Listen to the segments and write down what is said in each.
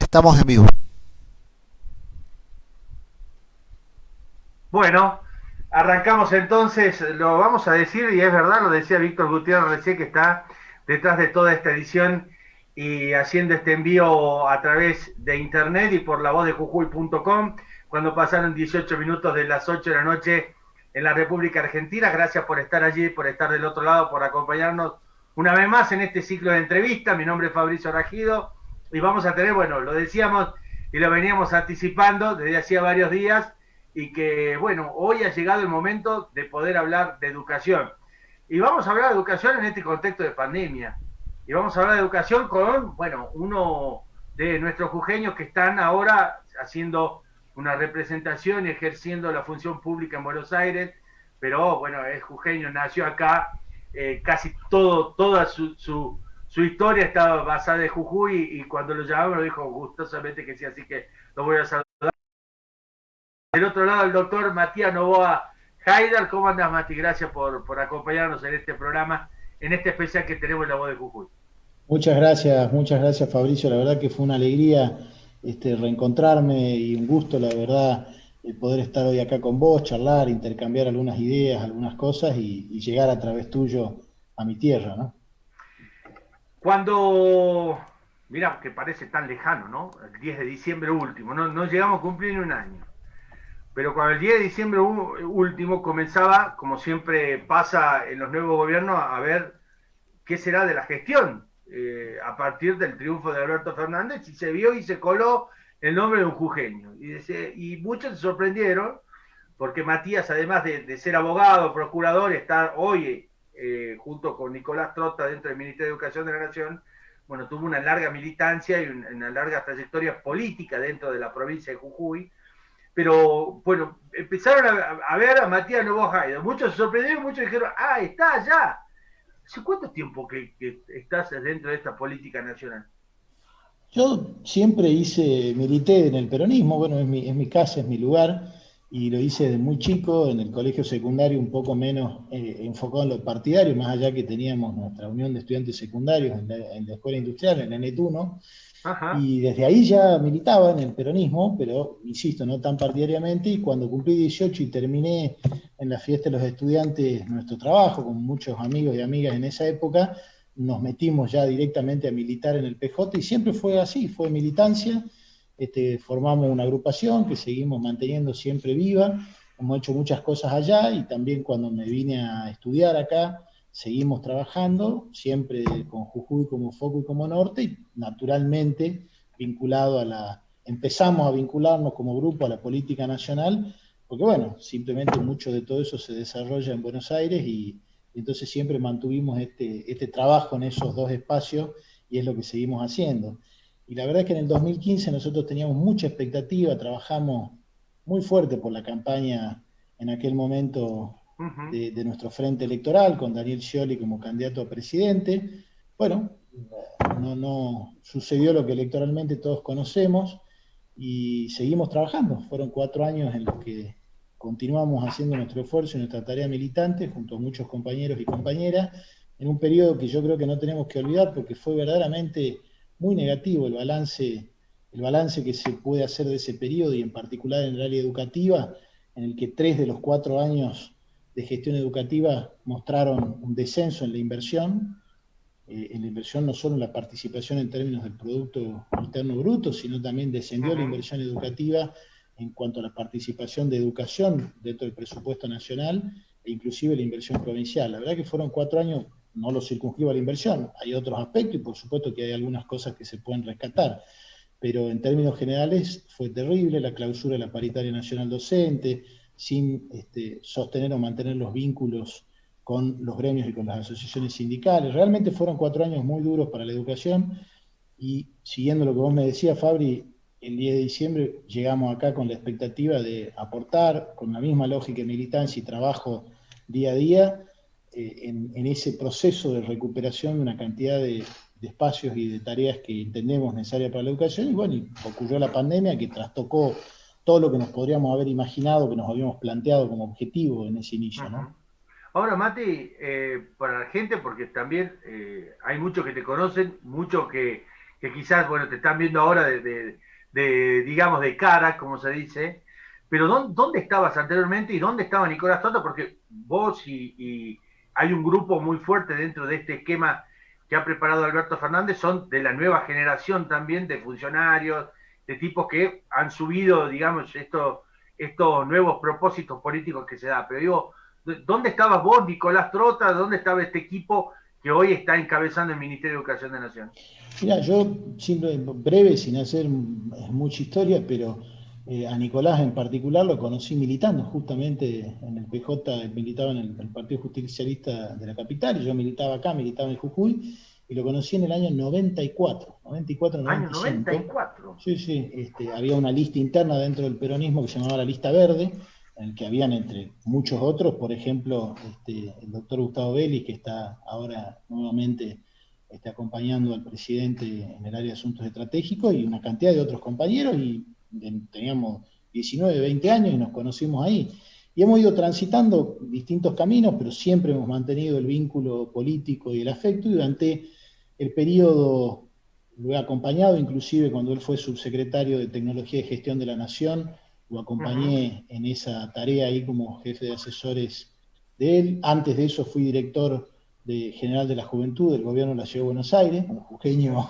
Estamos en vivo. Bueno, arrancamos entonces, lo vamos a decir, y es verdad, lo decía Víctor Gutiérrez recién, que está detrás de toda esta edición y haciendo este envío a través de internet y por la voz de jujuy.com, cuando pasaron 18 minutos de las 8 de la noche en la República Argentina. Gracias por estar allí, por estar del otro lado, por acompañarnos una vez más en este ciclo de entrevistas. Mi nombre es Fabricio Ragido y vamos a tener, bueno, lo decíamos y lo veníamos anticipando desde hacía varios días, y que, bueno, hoy ha llegado el momento de poder hablar de educación. Y vamos a hablar de educación en este contexto de pandemia. Y vamos a hablar de educación con, bueno, uno de nuestros jujeños que están ahora haciendo una representación y ejerciendo la función pública en Buenos Aires, pero bueno, es jujeño, nació acá, casi toda su historia está basada en Jujuy, y cuando lo llamamos lo dijo gustosamente que sí, así que lo voy a saludar. Del otro lado, el doctor Matías Novoa Haidar. ¿Cómo andas, Mati? Gracias por acompañarnos en este programa, en este especial que tenemos en La Voz de Jujuy. Muchas gracias Fabricio. La verdad que fue una alegría reencontrarme y un gusto, la verdad, el poder estar hoy acá con vos, charlar, intercambiar algunas ideas, algunas cosas y llegar a través tuyo a mi tierra, ¿no? Cuando, mira, que parece tan lejano, ¿no? El 10 de diciembre último, no llegamos a cumplir ni un año. Pero cuando el 10 de diciembre último comenzaba, como siempre pasa en los nuevos gobiernos, a ver qué será de la gestión a partir del triunfo de Alberto Fernández, y se vio y se coló el nombre de un jujeño. Y muchos se sorprendieron porque Matías, además de ser abogado, procurador, está hoy junto con Nicolás Trota dentro del Ministerio de Educación de la Nación. Bueno, tuvo una larga militancia y una larga trayectoria política dentro de la provincia de Jujuy. Pero bueno, empezaron a ver a Matías Novoa. Muchos se sorprendieron, muchos dijeron, está allá. ¿Hace cuánto tiempo que estás dentro de esta política nacional? Yo siempre milité en el peronismo, bueno, es mi casa, es mi lugar, y lo hice desde muy chico, en el colegio secundario un poco menos enfocado en lo partidario, más allá que teníamos nuestra unión de estudiantes secundarios en la escuela industrial, en la NET1, Ajá. y desde ahí ya militaba en el peronismo, pero insisto, no tan partidariamente, y cuando cumplí 18 y terminé en la fiesta de los estudiantes nuestro trabajo, con muchos amigos y amigas en esa época, nos metimos ya directamente a militar en el PJ y siempre fue así, fue militancia. Formamos una agrupación que seguimos manteniendo siempre viva, hemos hecho muchas cosas allá y también cuando me vine a estudiar acá, seguimos trabajando, siempre con Jujuy como foco y como norte, y naturalmente empezamos a vincularnos como grupo a la política nacional, porque bueno, simplemente mucho de todo eso se desarrolla en Buenos Aires y entonces siempre mantuvimos este trabajo en esos dos espacios y es lo que seguimos haciendo. Y la verdad es que en el 2015 nosotros teníamos mucha expectativa, trabajamos muy fuerte por la campaña en aquel momento Uh-huh. de nuestro frente electoral, con Daniel Scioli como candidato a presidente. Bueno, no sucedió lo que electoralmente todos conocemos y seguimos trabajando. Fueron 4 años en los que continuamos haciendo nuestro esfuerzo y nuestra tarea militante junto a muchos compañeros y compañeras, en un periodo que yo creo que no tenemos que olvidar porque fue verdaderamente muy negativo el balance que se puede hacer de ese periodo y en particular en el área educativa, en el que 3 de los 4 años de gestión educativa mostraron un descenso en la inversión no solo en la participación en términos del Producto Interno Bruto, sino también descendió la Uh-huh. inversión educativa en cuanto a la participación de educación dentro del presupuesto nacional e inclusive la inversión provincial. La verdad que fueron 4 años, no lo circunscribo a la inversión, hay otros aspectos y por supuesto que hay algunas cosas que se pueden rescatar, pero en términos generales fue terrible la clausura de la paritaria nacional docente, sin sostener o mantener los vínculos con los gremios y con las asociaciones sindicales. Realmente fueron 4 años muy duros para la educación y siguiendo lo que vos me decías, Fabri, el 10 de diciembre llegamos acá con la expectativa de aportar con la misma lógica de militancia y trabajo día a día en ese proceso de recuperación de una cantidad de espacios y de tareas que entendemos necesarias para la educación. Y bueno, y ocurrió la pandemia que trastocó todo lo que nos podríamos haber imaginado, que nos habíamos planteado como objetivo en ese inicio, ¿no? Uh-huh. Ahora, Mati, para la gente, porque también hay muchos que te conocen, muchos que quizás, bueno, te están viendo ahora digamos, de cara, como se dice, pero ¿dónde estabas anteriormente y dónde estaba Nicolás Trota? Porque vos y hay un grupo muy fuerte dentro de este esquema que ha preparado Alberto Fernández, son de la nueva generación también de funcionarios, de tipos que han subido, digamos, estos nuevos propósitos políticos que se da. Pero digo, ¿dónde estabas vos, Nicolás Trota? ¿Dónde estaba este equipo que hoy está encabezando el Ministerio de Educación de Nación? Mira, yo, breve, sin hacer mucha historia, pero a Nicolás en particular lo conocí militando justamente en el PJ, él militaba en el Partido Justicialista de la capital, y yo militaba acá, militaba en Jujuy, y lo conocí en el año 94, Año 95. 94. Sí, sí, había una lista interna dentro del peronismo que se llamaba la Lista Verde, en el que habían entre muchos otros, por ejemplo, el doctor Gustavo Vélez, que está ahora nuevamente acompañando al presidente en el área de asuntos estratégicos, y una cantidad de otros compañeros, y teníamos 19, 20 años y nos conocimos ahí. Y hemos ido transitando distintos caminos, pero siempre hemos mantenido el vínculo político y el afecto, y durante el periodo lo he acompañado, inclusive cuando él fue subsecretario de Tecnología y Gestión de la Nación, lo acompañé en esa tarea ahí como jefe de asesores de él. Antes de eso fui director general de la Juventud del gobierno de la Ciudad de Buenos Aires, un jujeño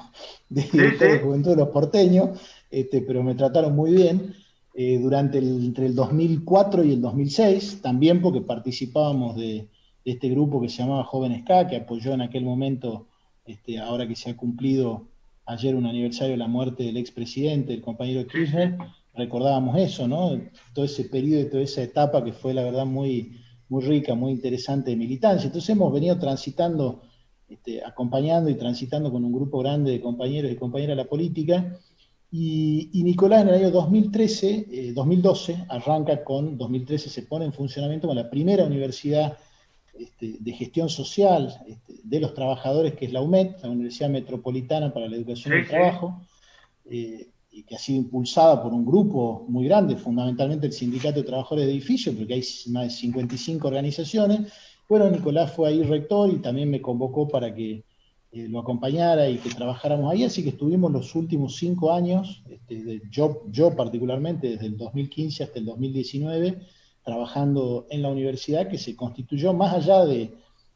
de director de Juventud de los porteños, pero me trataron muy bien entre el 2004 y el 2006, también porque participábamos de este grupo que se llamaba Jóvenes K, que apoyó en aquel momento, ahora que se ha cumplido ayer un aniversario de la muerte del expresidente, el compañero Kirchner, recordábamos eso, ¿no? Todo ese periodo y toda esa etapa que fue, la verdad, muy, muy rica, muy interesante de militancia. Entonces hemos venido transitando, acompañando y transitando con un grupo grande de compañeros y compañeras de la política, y Nicolás en el año 2012 arranca 2013 se pone en funcionamiento con la primera universidad de gestión social de los trabajadores, que es la UMED, la Universidad Metropolitana para la Educación y el Trabajo, y que ha sido impulsada por un grupo muy grande, fundamentalmente el Sindicato de Trabajadores de Edificios, porque hay más de 55 organizaciones. Bueno, Nicolás fue ahí rector y también me convocó para que lo acompañara y que trabajáramos ahí, así que estuvimos los últimos 5 años, yo particularmente, desde el 2015 hasta el 2019, trabajando en la universidad, que se constituyó más allá de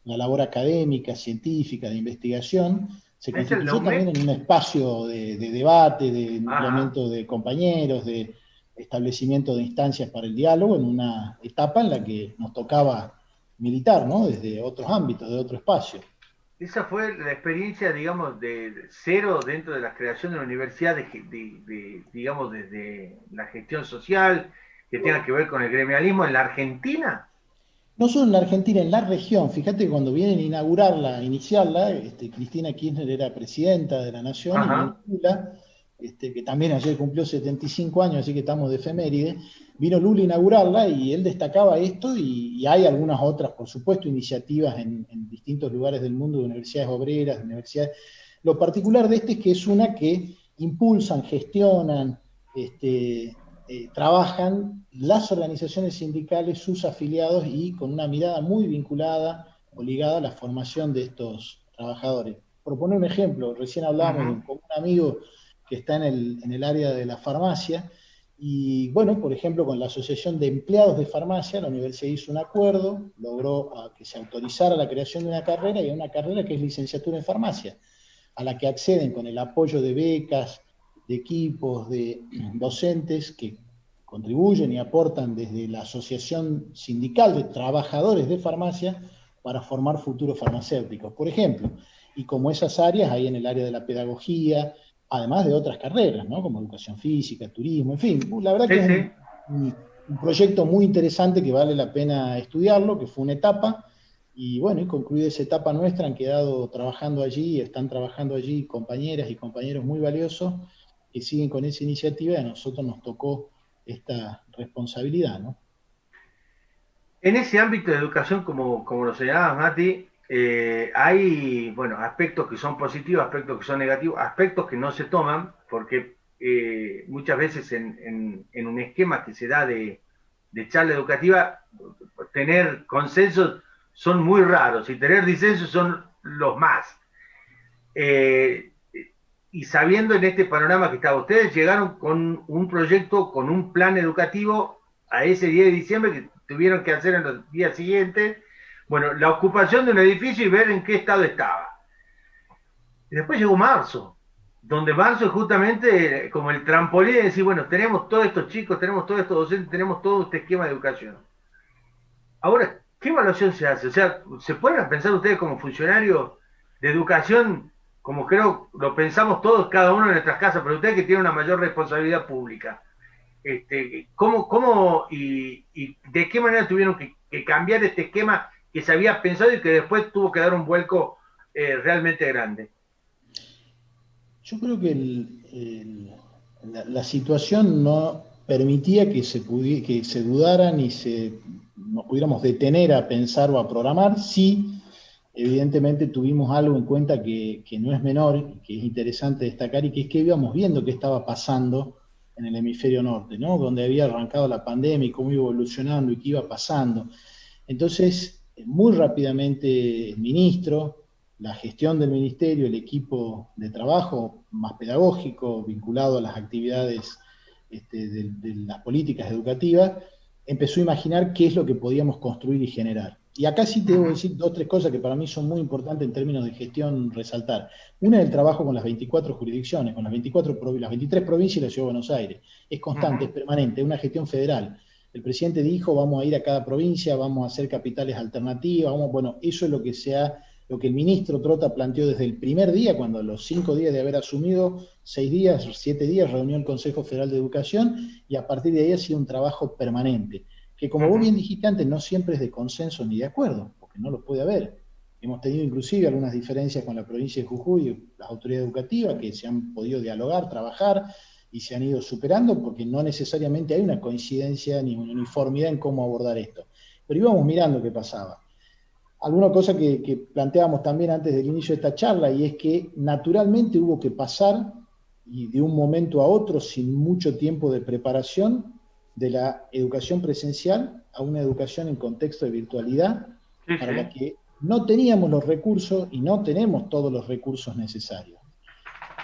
la labor académica, científica, de investigación, se constituyó también en un espacio de debate, de implemento de compañeros, de establecimiento de instancias para el diálogo, en una etapa en la que nos tocaba militar, ¿no? Desde otros ámbitos, de otro espacio. Esa fue la experiencia, digamos, de cero dentro de la creación de la universidad, digamos, desde la gestión social, que tenga que ver con el gremialismo en la Argentina. No solo en la Argentina, en la región. Fíjate que cuando vienen a inaugurarla, a iniciarla, Cristina Kirchner era presidenta de la Nación, y vino Lula, que también ayer cumplió 75 años, así que estamos de efeméride. Vino Lula a inaugurarla y él destacaba esto, y hay algunas otras, por supuesto, iniciativas en distintos lugares del mundo, de universidades obreras, de universidades. Lo particular de es que es una que impulsan, gestionan, trabajan las organizaciones sindicales, sus afiliados, y con una mirada muy vinculada o ligada a la formación de estos trabajadores. Por poner un ejemplo, recién hablábamos con un amigo que está en el área de la farmacia, y bueno, por ejemplo, con la Asociación de Empleados de Farmacia, la universidad hizo un acuerdo, logró que se autorizara la creación de una carrera, y una carrera que es licenciatura en farmacia, a la que acceden con el apoyo de becas, de equipos, de docentes que contribuyen y aportan desde la Asociación Sindical de Trabajadores de Farmacia para formar futuros farmacéuticos, por ejemplo. Y como esas áreas, hay en el área de la pedagogía, además de otras carreras, ¿no? Como educación física, turismo, en fin. La verdad que es un proyecto muy interesante que vale la pena estudiarlo, que fue una etapa. Y bueno, y concluida esa etapa nuestra, han quedado trabajando allí, están trabajando allí compañeras y compañeros muy valiosos que siguen con esa iniciativa, y a nosotros nos tocó esta responsabilidad, ¿no? En ese ámbito de educación, como lo señalabas, Mati, hay, bueno, aspectos que son positivos, aspectos que son negativos, aspectos que no se toman, porque muchas veces en un esquema que se da de charla educativa, tener consensos son muy raros y tener disensos son los más. y sabiendo en este panorama que estaba, ustedes llegaron con un proyecto, con un plan educativo a ese 10 de diciembre que tuvieron que hacer en los días siguientes, bueno, la ocupación de un edificio y ver en qué estado estaba. Y después llegó marzo, donde marzo es justamente como el trampolín de decir, bueno, tenemos todos estos chicos, tenemos todos estos docentes, tenemos todo este esquema de educación. Ahora, ¿qué evaluación se hace? O sea, ¿se pueden pensar ustedes como funcionarios de educación, como creo lo pensamos todos, cada uno en nuestras casas, pero ustedes que tienen una mayor responsabilidad pública? ¿Cómo y de qué manera tuvieron que cambiar este esquema que se había pensado y que después tuvo que dar un vuelco realmente grande? Yo creo que la situación no permitía que se dudara ni nos pudiéramos detener a pensar o a programar. Sí, evidentemente tuvimos algo en cuenta que no es menor, que es interesante destacar, y que es que íbamos viendo qué estaba pasando en el hemisferio norte, ¿no? Donde había arrancado la pandemia y cómo iba evolucionando y qué iba pasando. Entonces, muy rápidamente el ministro, la gestión del ministerio, el equipo de trabajo más pedagógico vinculado a las actividades de las políticas educativas, empezó a imaginar qué es lo que podíamos construir y generar. Y acá sí te debo decir 2 o 3 cosas que para mí son muy importantes en términos de gestión resaltar. Una es el trabajo con las 24 jurisdicciones, con las 23 provincias y la Ciudad de Buenos Aires. Es constante, es permanente, es una gestión federal. El presidente dijo, vamos a ir a cada provincia, vamos a hacer capitales alternativas, bueno, eso es lo que el ministro Trota planteó desde el primer día, cuando a los 5 días de haber asumido, 6 días, 7 días, reunió el Consejo Federal de Educación, y a partir de ahí ha sido un trabajo permanente, que como vos bien dijiste antes, no siempre es de consenso ni de acuerdo, porque no lo puede haber. Hemos tenido inclusive algunas diferencias con la provincia de Jujuy y las autoridades educativas que se han podido dialogar, trabajar, y se han ido superando porque no necesariamente hay una coincidencia ni una uniformidad en cómo abordar esto. Pero íbamos mirando qué pasaba. Alguna cosa que planteábamos también antes del inicio de esta charla, y es que naturalmente hubo que pasar, y de un momento a otro, sin mucho tiempo de preparación, de la educación presencial a una educación en contexto de virtualidad, para la que no teníamos los recursos y no tenemos todos los recursos necesarios.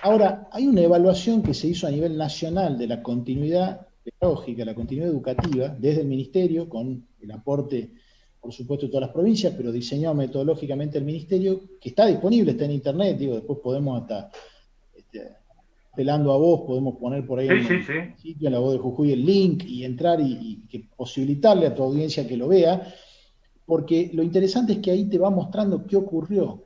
Ahora, hay una evaluación que se hizo a nivel nacional de la continuidad pedagógica, la continuidad educativa, desde el Ministerio, con el aporte, por supuesto, de todas las provincias, pero diseñado metodológicamente el Ministerio, que está disponible, está en Internet, después podemos hasta, apelando a vos, podemos poner por ahí en el sitio, en La Voz de Jujuy, el link, y entrar y posibilitarle a tu audiencia que lo vea, porque lo interesante es que ahí te va mostrando qué ocurrió,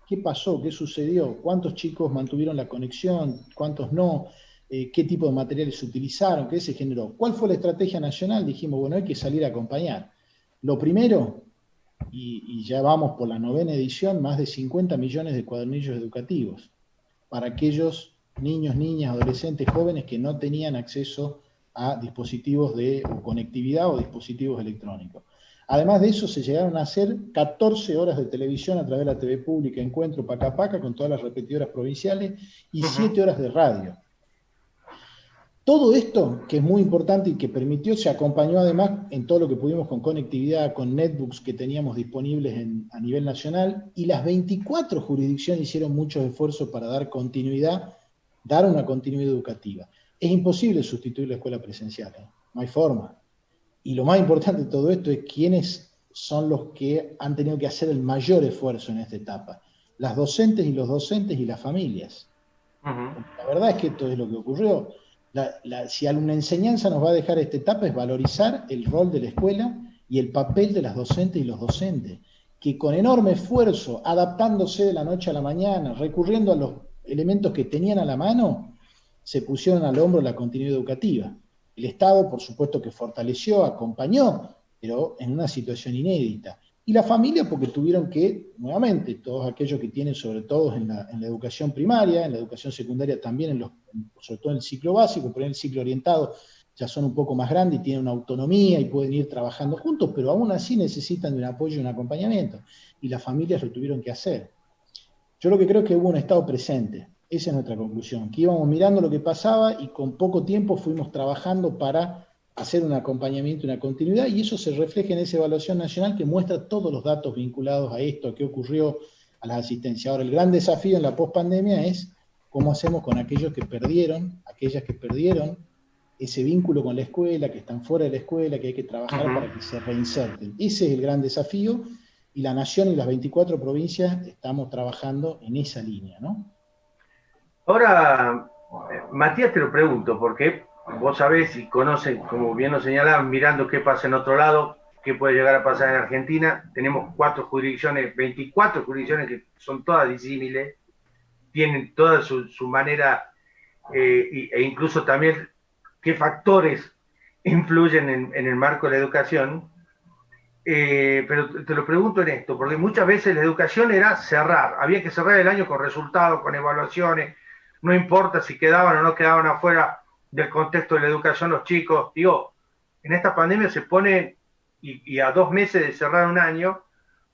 qué pasó, qué sucedió, cuántos chicos mantuvieron la conexión, cuántos no, qué tipo de materiales se utilizaron, qué se generó. ¿Cuál fue la estrategia nacional? Dijimos, bueno, hay que salir a acompañar. Lo primero, y ya vamos por la 9ª edición, más de 50 millones de cuadernillos educativos para aquellos niños, niñas, adolescentes, jóvenes que no tenían acceso a dispositivos de conectividad o dispositivos electrónicos. Además de eso, se llegaron a hacer 14 horas de televisión a través de la TV pública, Encuentro, Paca Paca, con todas las repetidoras provinciales, y 7 horas de radio. Todo esto, que es muy importante y que permitió, se acompañó además en todo lo que pudimos con conectividad, con netbooks que teníamos disponibles a nivel nacional, y las 24 jurisdicciones hicieron muchos esfuerzos para dar una continuidad educativa. Es imposible sustituir la escuela presencial, no hay forma. Y lo más importante de todo esto es quiénes son los que han tenido que hacer el mayor esfuerzo en esta etapa. Las docentes y los docentes y las familias. La verdad es que esto es lo que ocurrió. Si alguna enseñanza nos va a dejar esta etapa es valorizar el rol de la escuela y el papel de las docentes y los docentes, que con enorme esfuerzo, adaptándose de la noche a la mañana, recurriendo a los elementos que tenían a la mano, se pusieron al hombro la continuidad educativa. El Estado, por supuesto, que fortaleció, acompañó, pero en una situación inédita. Y la familia, porque tuvieron que, nuevamente, todos aquellos que tienen, sobre todo en la educación primaria, en la educación secundaria también, sobre todo en el ciclo básico, pero en el ciclo orientado ya son un poco más grandes y tienen una autonomía y pueden ir trabajando juntos, pero aún así necesitan de un apoyo y un acompañamiento. Y las familias lo tuvieron que hacer. Yo lo que creo es que hubo un Estado presente. Esa es nuestra conclusión, que íbamos mirando lo que pasaba y con poco tiempo fuimos trabajando para hacer un acompañamiento y una continuidad, y eso se refleja en esa evaluación nacional que muestra todos los datos vinculados a esto, a qué ocurrió, a las asistencias. Ahora, el gran desafío en la pospandemia es cómo hacemos con aquellas que perdieron ese vínculo con la escuela, que están fuera de la escuela, que hay que trabajar para que se reinserten. Ese es el gran desafío, y la Nación y las 24 provincias estamos trabajando en esa línea, ¿no? Ahora, Matías, te lo pregunto, porque vos sabés y conocen, como bien lo señalaban, mirando qué pasa en otro lado, qué puede llegar a pasar en Argentina. Tenemos 24 jurisdicciones que son todas disímiles, tienen toda su manera, e incluso también qué factores influyen en el marco de la educación. Pero te lo pregunto en esto, porque muchas veces la educación era cerrar, había que cerrar el año con resultados, con evaluaciones, no importa si quedaban o no quedaban afuera del contexto de la educación los chicos. Digo, en esta pandemia se pone, y a 2 meses de cerrar un año,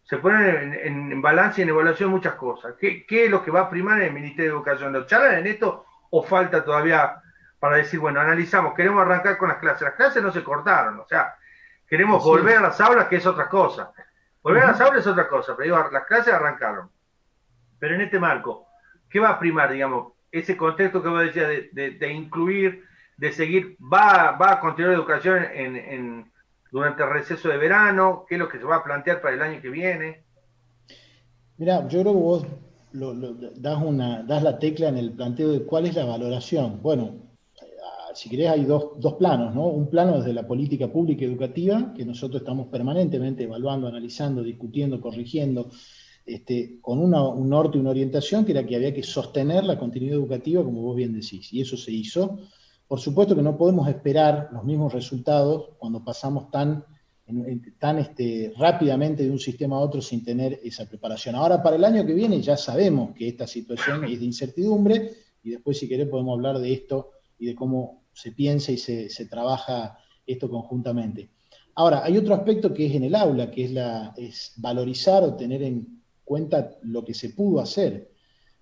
se ponen en balance y en evaluación muchas cosas. ¿Qué es lo que va a primar en el Ministerio de Educación? ¿Lo charlan en esto o falta todavía para decir, bueno, analizamos, queremos arrancar con las clases? Las clases no se cortaron, o sea, queremos volver a las aulas, que es otra cosa. Volver a las aulas es otra cosa, pero digo, las clases arrancaron. Pero en este marco, ¿qué va a primar, digamos? Ese contexto que vos decías de incluir, de seguir, ¿va a continuar la educación durante el receso de verano? ¿Qué es lo que se va a plantear para el año que viene? Mirá, yo creo que vos das la tecla en el planteo de cuál es la valoración. Bueno, si querés hay dos planos, ¿no? Un plano desde la política pública educativa, que nosotros estamos permanentemente evaluando, analizando, discutiendo, corrigiendo, con un norte y una orientación, que era que había que sostener la continuidad educativa, como vos bien decís, y eso se hizo. Por supuesto que no podemos esperar los mismos resultados cuando pasamos tan rápidamente de un sistema a otro sin tener esa preparación. Ahora, para el año que viene ya sabemos que esta situación es de incertidumbre, y después, si querés, podemos hablar de esto y de cómo se piensa y se trabaja esto conjuntamente. Ahora, hay otro aspecto que es en el aula, que es valorizar o tener en cuenta lo que se pudo hacer.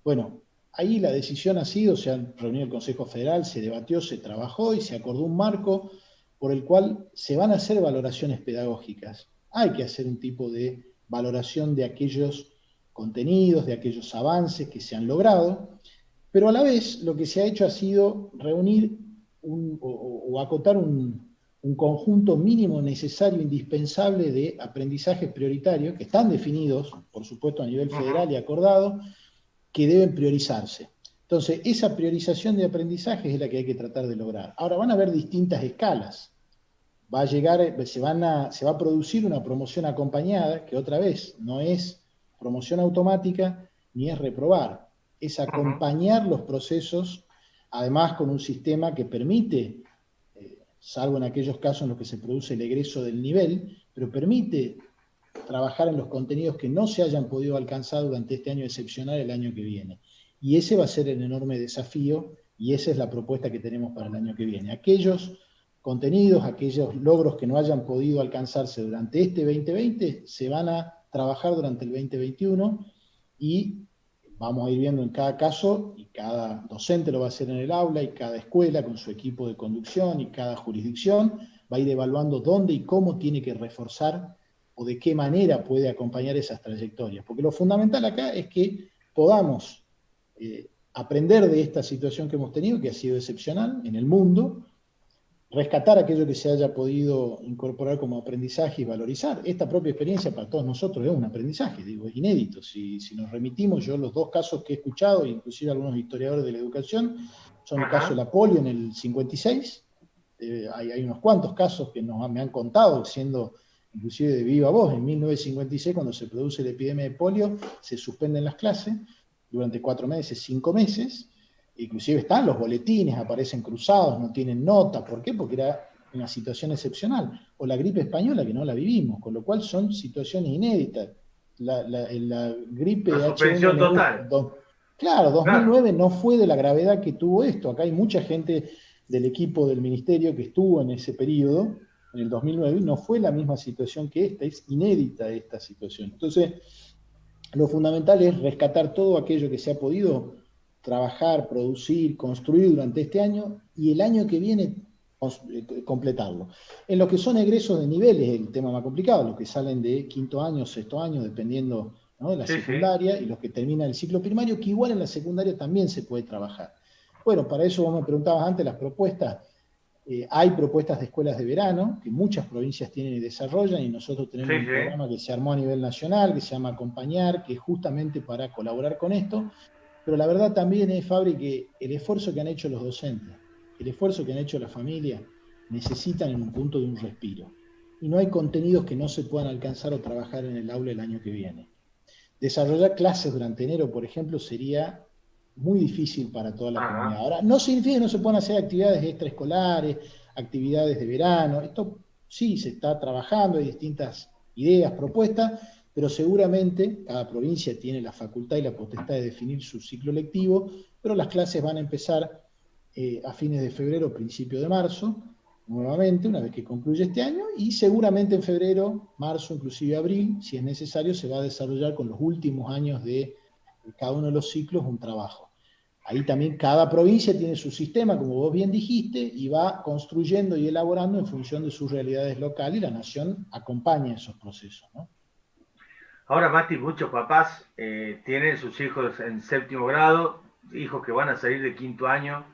Bueno, ahí la decisión ha sido, se han reunido el Consejo Federal, se debatió, se trabajó y se acordó un marco por el cual se van a hacer valoraciones pedagógicas. Hay que hacer un tipo de valoración de aquellos contenidos, de aquellos avances que se han logrado, pero a la vez lo que se ha hecho ha sido reunir o acotar un conjunto mínimo necesario, indispensable de aprendizajes prioritarios, que están definidos, por supuesto, a nivel federal y acordado, que deben priorizarse. Entonces, esa priorización de aprendizajes es la que hay que tratar de lograr. Ahora, van a haber distintas escalas. Se va a producir una promoción acompañada, que otra vez no es promoción automática ni es reprobar, es acompañar los procesos, además con un sistema que permite, salvo en aquellos casos en los que se produce el egreso del nivel, pero permite trabajar en los contenidos que no se hayan podido alcanzar durante este año excepcional el año que viene. Y ese va a ser el enorme desafío, y esa es la propuesta que tenemos para el año que viene. Aquellos contenidos, aquellos logros que no hayan podido alcanzarse durante este 2020, se van a trabajar durante el 2021, y vamos a ir viendo en cada caso, y cada docente lo va a hacer en el aula, y cada escuela con su equipo de conducción, y cada jurisdicción va a ir evaluando dónde y cómo tiene que reforzar o de qué manera puede acompañar esas trayectorias. Porque lo fundamental acá es que podamos aprender de esta situación que hemos tenido, que ha sido excepcional en el mundo, rescatar aquello que se haya podido incorporar como aprendizaje y valorizar. Esta propia experiencia para todos nosotros es un aprendizaje, digo, es inédito. Si nos remitimos, yo los dos casos que he escuchado, inclusive algunos historiadores de la educación, son el caso de la polio en el 56, hay unos cuantos casos que me han contado, siendo inclusive de viva voz, en 1956, cuando se produce la epidemia de polio, se suspenden las clases durante 4 meses, 5 meses, inclusive están los boletines, aparecen cruzados, no tienen nota. ¿Por qué? Porque era una situación excepcional. O la gripe española, que no la vivimos, con lo cual son situaciones inéditas. La gripe la suspensión total. Claro, 2009 no fue de la gravedad que tuvo esto. Acá hay mucha gente del equipo del ministerio que estuvo en ese periodo, en el 2009, no fue la misma situación que esta, es inédita esta situación. Entonces, lo fundamental es rescatar todo aquello que se ha podido trabajar, producir, construir durante este año, y el año que viene completarlo. En lo que son egresos de niveles, el tema más complicado, los que salen de 5º año, 6º año, dependiendo ¿no? De la Sí, sí. secundaria y los que terminan el ciclo primario, que igual en la secundaria también se puede trabajar. Bueno, para eso vos me preguntabas antes las propuestas. Hay propuestas de escuelas de verano que muchas provincias tienen y desarrollan, y nosotros tenemos Sí, un sí. programa que se armó a nivel nacional, que se llama Acompañar, que es justamente para colaborar con esto. Pero la verdad también es, Fabri, que el esfuerzo que han hecho los docentes, el esfuerzo que han hecho las familias, necesitan en un punto de un respiro. Y no hay contenidos que no se puedan alcanzar o trabajar en el aula el año que viene. Desarrollar clases durante enero, por ejemplo, sería muy difícil para toda la comunidad. Ajá. Ahora, no significa que no se puedan hacer actividades extraescolares, actividades de verano. Esto sí se está trabajando, hay distintas ideas, propuestas, pero seguramente cada provincia tiene la facultad y la potestad de definir su ciclo lectivo, pero las clases van a empezar a fines de febrero, principio de marzo, nuevamente, una vez que concluye este año, y seguramente en febrero, marzo, inclusive abril, si es necesario, se va a desarrollar con los últimos años de cada uno de los ciclos un trabajo. Ahí también cada provincia tiene su sistema, como vos bien dijiste, y va construyendo y elaborando en función de sus realidades locales, y la nación acompaña esos procesos, ¿no? Ahora, Mati, muchos papás tienen sus hijos en séptimo grado, hijos que van a salir de quinto año.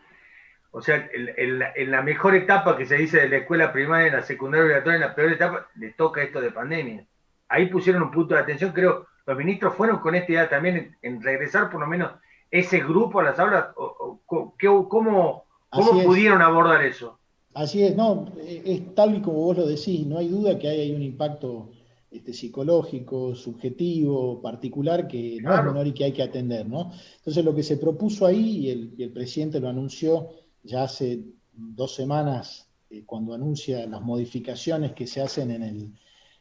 O sea, en la mejor etapa que se dice de la escuela primaria, en la secundaria obligatoria, en la peor etapa, les toca esto de pandemia. Ahí pusieron un punto de atención, creo, los ministros fueron con esta idea también en regresar por lo menos ese grupo a las aulas, Así cómo es. pudieron abordar eso. Así es, no, es tal y como vos lo decís, no hay duda que hay un impacto psicológico, subjetivo, particular, que no es Claro. menor y que hay que atender, ¿no? Entonces lo que se propuso ahí, y el presidente lo anunció ya hace 2 semanas, cuando anuncia las modificaciones que se hacen en, el,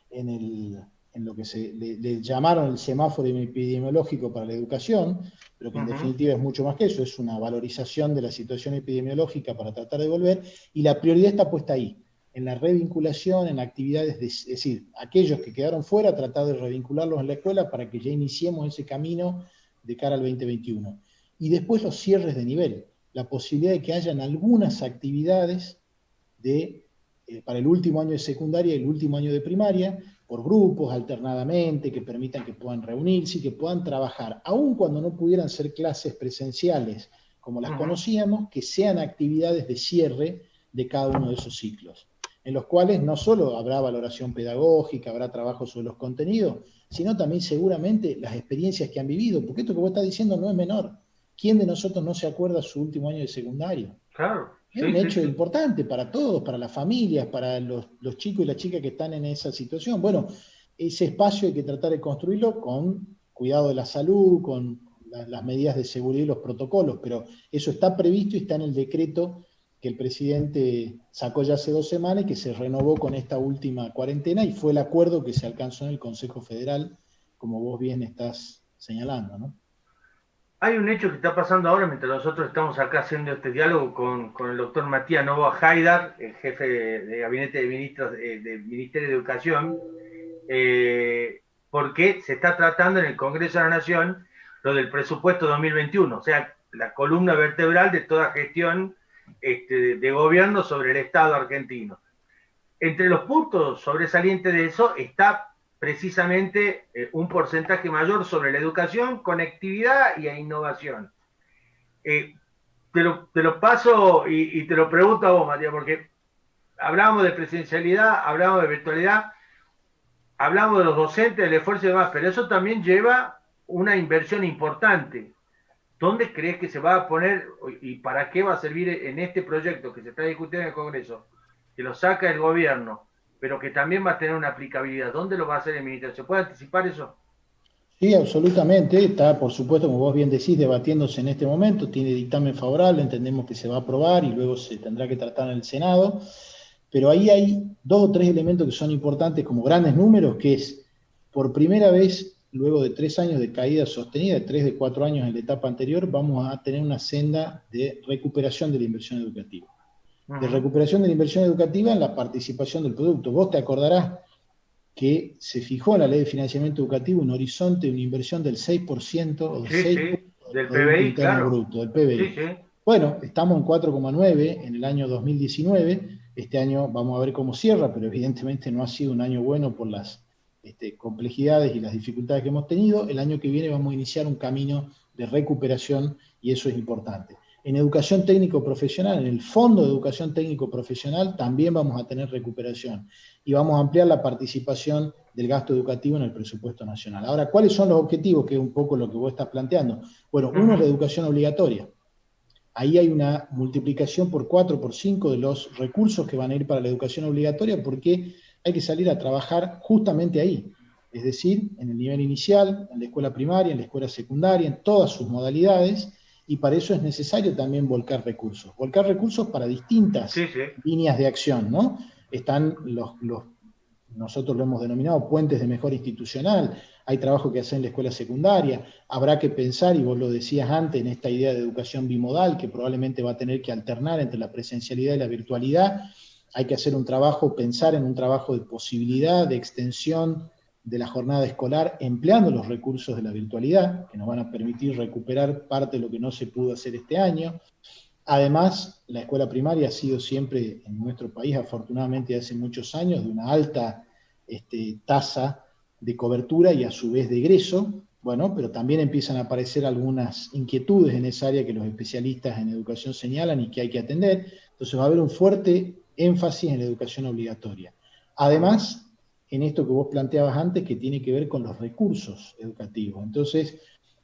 en lo que le llamaron el semáforo epidemiológico para la educación, pero que en Uh-huh. definitiva es mucho más que eso, es una valorización de la situación epidemiológica para tratar de volver, y la prioridad está puesta ahí, en la revinculación, en actividades, es decir, aquellos que quedaron fuera, tratar de revincularlos en la escuela para que ya iniciemos ese camino de cara al 2021. Y después los cierres de nivel, la posibilidad de que hayan algunas actividades para el último año de secundaria y el último año de primaria, por grupos, alternadamente, que permitan que puedan reunirse y que puedan trabajar, aun cuando no pudieran ser clases presenciales como las Uh-huh. conocíamos, que sean actividades de cierre de cada uno de esos ciclos, en los cuales no solo habrá valoración pedagógica, habrá trabajo sobre los contenidos, sino también seguramente las experiencias que han vivido, porque esto que vos estás diciendo no es menor. ¿Quién de nosotros no se acuerda su último año de secundario? Claro, Es un sí, sí, hecho sí. importante para todos, para las familias, para los chicos y las chicas que están en esa situación. Bueno, ese espacio hay que tratar de construirlo con cuidado de la salud, con las medidas de seguridad y los protocolos, pero eso está previsto y está en el decreto que el presidente sacó ya hace 2 semanas y que se renovó con esta última cuarentena, y fue el acuerdo que se alcanzó en el Consejo Federal, como vos bien estás señalando, ¿no? Hay un hecho que está pasando ahora mientras nosotros estamos acá haciendo este diálogo con el doctor Matías Novoa Haidar, el jefe de gabinete de ministros del Ministerio de Educación, porque se está tratando en el Congreso de la Nación lo del presupuesto 2021, o sea, la columna vertebral de toda gestión de gobierno sobre el Estado argentino. Entre los puntos sobresalientes de eso está precisamente un porcentaje mayor sobre la educación, conectividad y innovación. Eh, te lo paso y te lo pregunto a vos, Matías, porque hablamos de presencialidad, hablamos de virtualidad, hablamos de los docentes, del esfuerzo y demás, pero eso también lleva una inversión importante. ¿Dónde crees que se va a poner y para qué va a servir en este proyecto que se está discutiendo en el Congreso, que lo saca el gobierno, pero que también va a tener una aplicabilidad? ¿Dónde lo va a hacer el ministerio? ¿Se puede anticipar eso? Sí, absolutamente. Está, por supuesto, como vos bien decís, debatiéndose en este momento. Tiene dictamen favorable, entendemos que se va a aprobar y luego se tendrá que tratar en el Senado. Pero ahí hay 2 o 3 elementos que son importantes como grandes números, que es, por primera vez, luego de 3 años de caída sostenida, de 3 de 4 años en la etapa anterior, vamos a tener una senda de recuperación de la inversión educativa. De Uh-huh. recuperación de la inversión educativa en la participación del producto. Vos te acordarás que se fijó en la ley de financiamiento educativo un horizonte de una inversión del 6% o de Sí, 6 sí, puntos del del Producto PBI, Interno claro. Bruto, del Sí, PBI. sí. Bueno, estamos en 4,9 en el año 2019, este año vamos a ver cómo cierra, pero evidentemente no ha sido un año bueno por las complejidades y las dificultades que hemos tenido. El año que viene vamos a iniciar un camino de recuperación y eso es importante. En educación técnico-profesional, en el Fondo de Educación Técnico-Profesional, también vamos a tener recuperación y vamos a ampliar la participación del gasto educativo en el presupuesto nacional. Ahora, ¿cuáles son los objetivos? Que es un poco lo que vos estás planteando. Bueno, uno es la educación obligatoria. Ahí hay una multiplicación por 4, por 5 de los recursos que van a ir para la educación obligatoria, porque hay que salir a trabajar justamente ahí, es decir, en el nivel inicial, en la escuela primaria, en la escuela secundaria, en todas sus modalidades, y para eso es necesario también volcar recursos para distintas líneas de acción, ¿no? Están nosotros lo hemos denominado puentes de mejora institucional, hay trabajo que hacer en la escuela secundaria, habrá que pensar, y vos lo decías antes, en esta idea de educación bimodal, que probablemente va a tener que alternar entre la presencialidad y la virtualidad. Hay que hacer un trabajo, pensar en un trabajo de posibilidad, de extensión de la jornada escolar, empleando los recursos de la virtualidad, que nos van a permitir recuperar parte de lo que no se pudo hacer este año. Además, la escuela primaria ha sido siempre en nuestro país, afortunadamente hace muchos años, de una alta tasa de cobertura y a su vez de egreso. Bueno, pero también empiezan a aparecer algunas inquietudes en esa área que los especialistas en educación señalan y que hay que atender. Entonces va a haber un fuerte énfasis en la educación obligatoria. Además, en esto que vos planteabas antes, que tiene que ver con los recursos educativos. Entonces,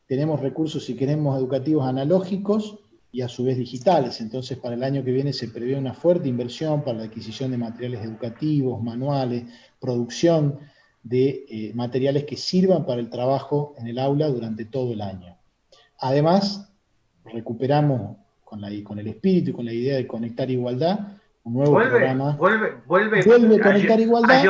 tenemos recursos, si queremos, educativos analógicos y a su vez digitales. Entonces, para el año que viene se prevé una fuerte inversión para la adquisición de materiales educativos, manuales, producción de materiales que sirvan para el trabajo en el aula durante todo el año. Además, recuperamos con el espíritu y con la idea de Conectar Igualdad, un nuevo programa. Vuelve Conectar Igualdad.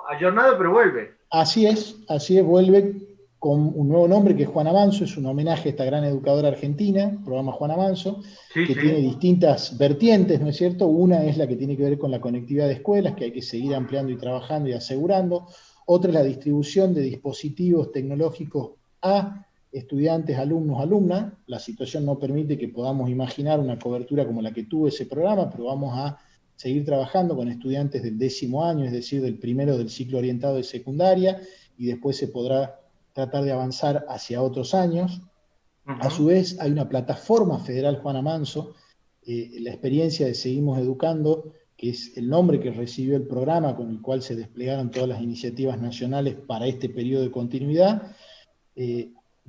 Ayornado, pero vuelve. Así es, vuelve con un nuevo nombre que es Juana Manso, es un homenaje a esta gran educadora argentina, programa Juana Manso, que tiene distintas vertientes, ¿no es cierto? Una es la que tiene que ver con la conectividad de escuelas, que hay que seguir ampliando y trabajando y asegurando. Otra es la distribución de dispositivos tecnológicos a estudiantes, alumnos, alumnas. La situación no permite que podamos imaginar una cobertura como la que tuvo ese programa, pero vamos a seguir trabajando con estudiantes del 10º año, es decir, del primero del ciclo orientado de secundaria, y después se podrá tratar de avanzar hacia otros años. A su vez, hay una plataforma federal Juana Manso, la experiencia de Seguimos Educando, que es el nombre que recibió el programa con el cual se desplegaron todas las iniciativas nacionales para este periodo de continuidad,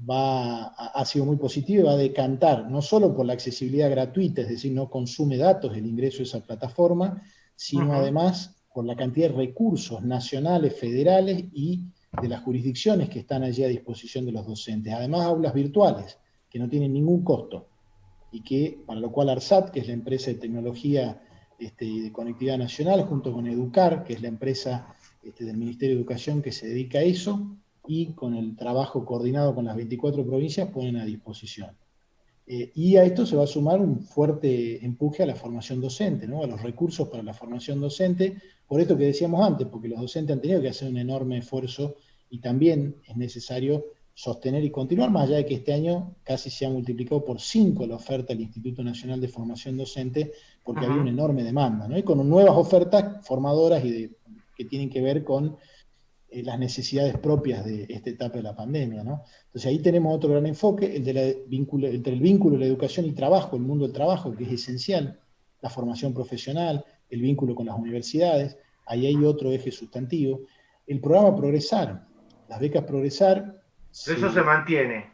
ha sido muy positivo y va a decantar, no solo por la accesibilidad gratuita, es decir, no consume datos el ingreso a esa plataforma, sino además por la cantidad de recursos nacionales, federales y de las jurisdicciones que están allí a disposición de los docentes. Además, aulas virtuales, que no tienen ningún costo, y que, para lo cual ARSAT, que es la empresa de tecnología de conectividad nacional, junto con Educar, que es la empresa del Ministerio de Educación que se dedica a eso, y con el trabajo coordinado con las 24 provincias, ponen a disposición. Y a esto se va a sumar un fuerte empuje a la formación docente, ¿no? A los recursos para la formación docente, por esto que decíamos antes, porque los docentes han tenido que hacer un enorme esfuerzo y también es necesario sostener y continuar, más allá de que este año casi se ha multiplicado por 5 la oferta del Instituto Nacional de Formación Docente, porque había una enorme demanda, ¿no? Y con nuevas ofertas formadoras que tienen que ver con las necesidades propias de esta etapa de la pandemia, ¿no? Entonces ahí tenemos otro gran enfoque, entre el vínculo de la educación y trabajo, el mundo del trabajo, que es esencial, la formación profesional, el vínculo con las universidades, ahí hay otro eje sustantivo. El programa Progresar, las becas Progresar... Eso se mantiene.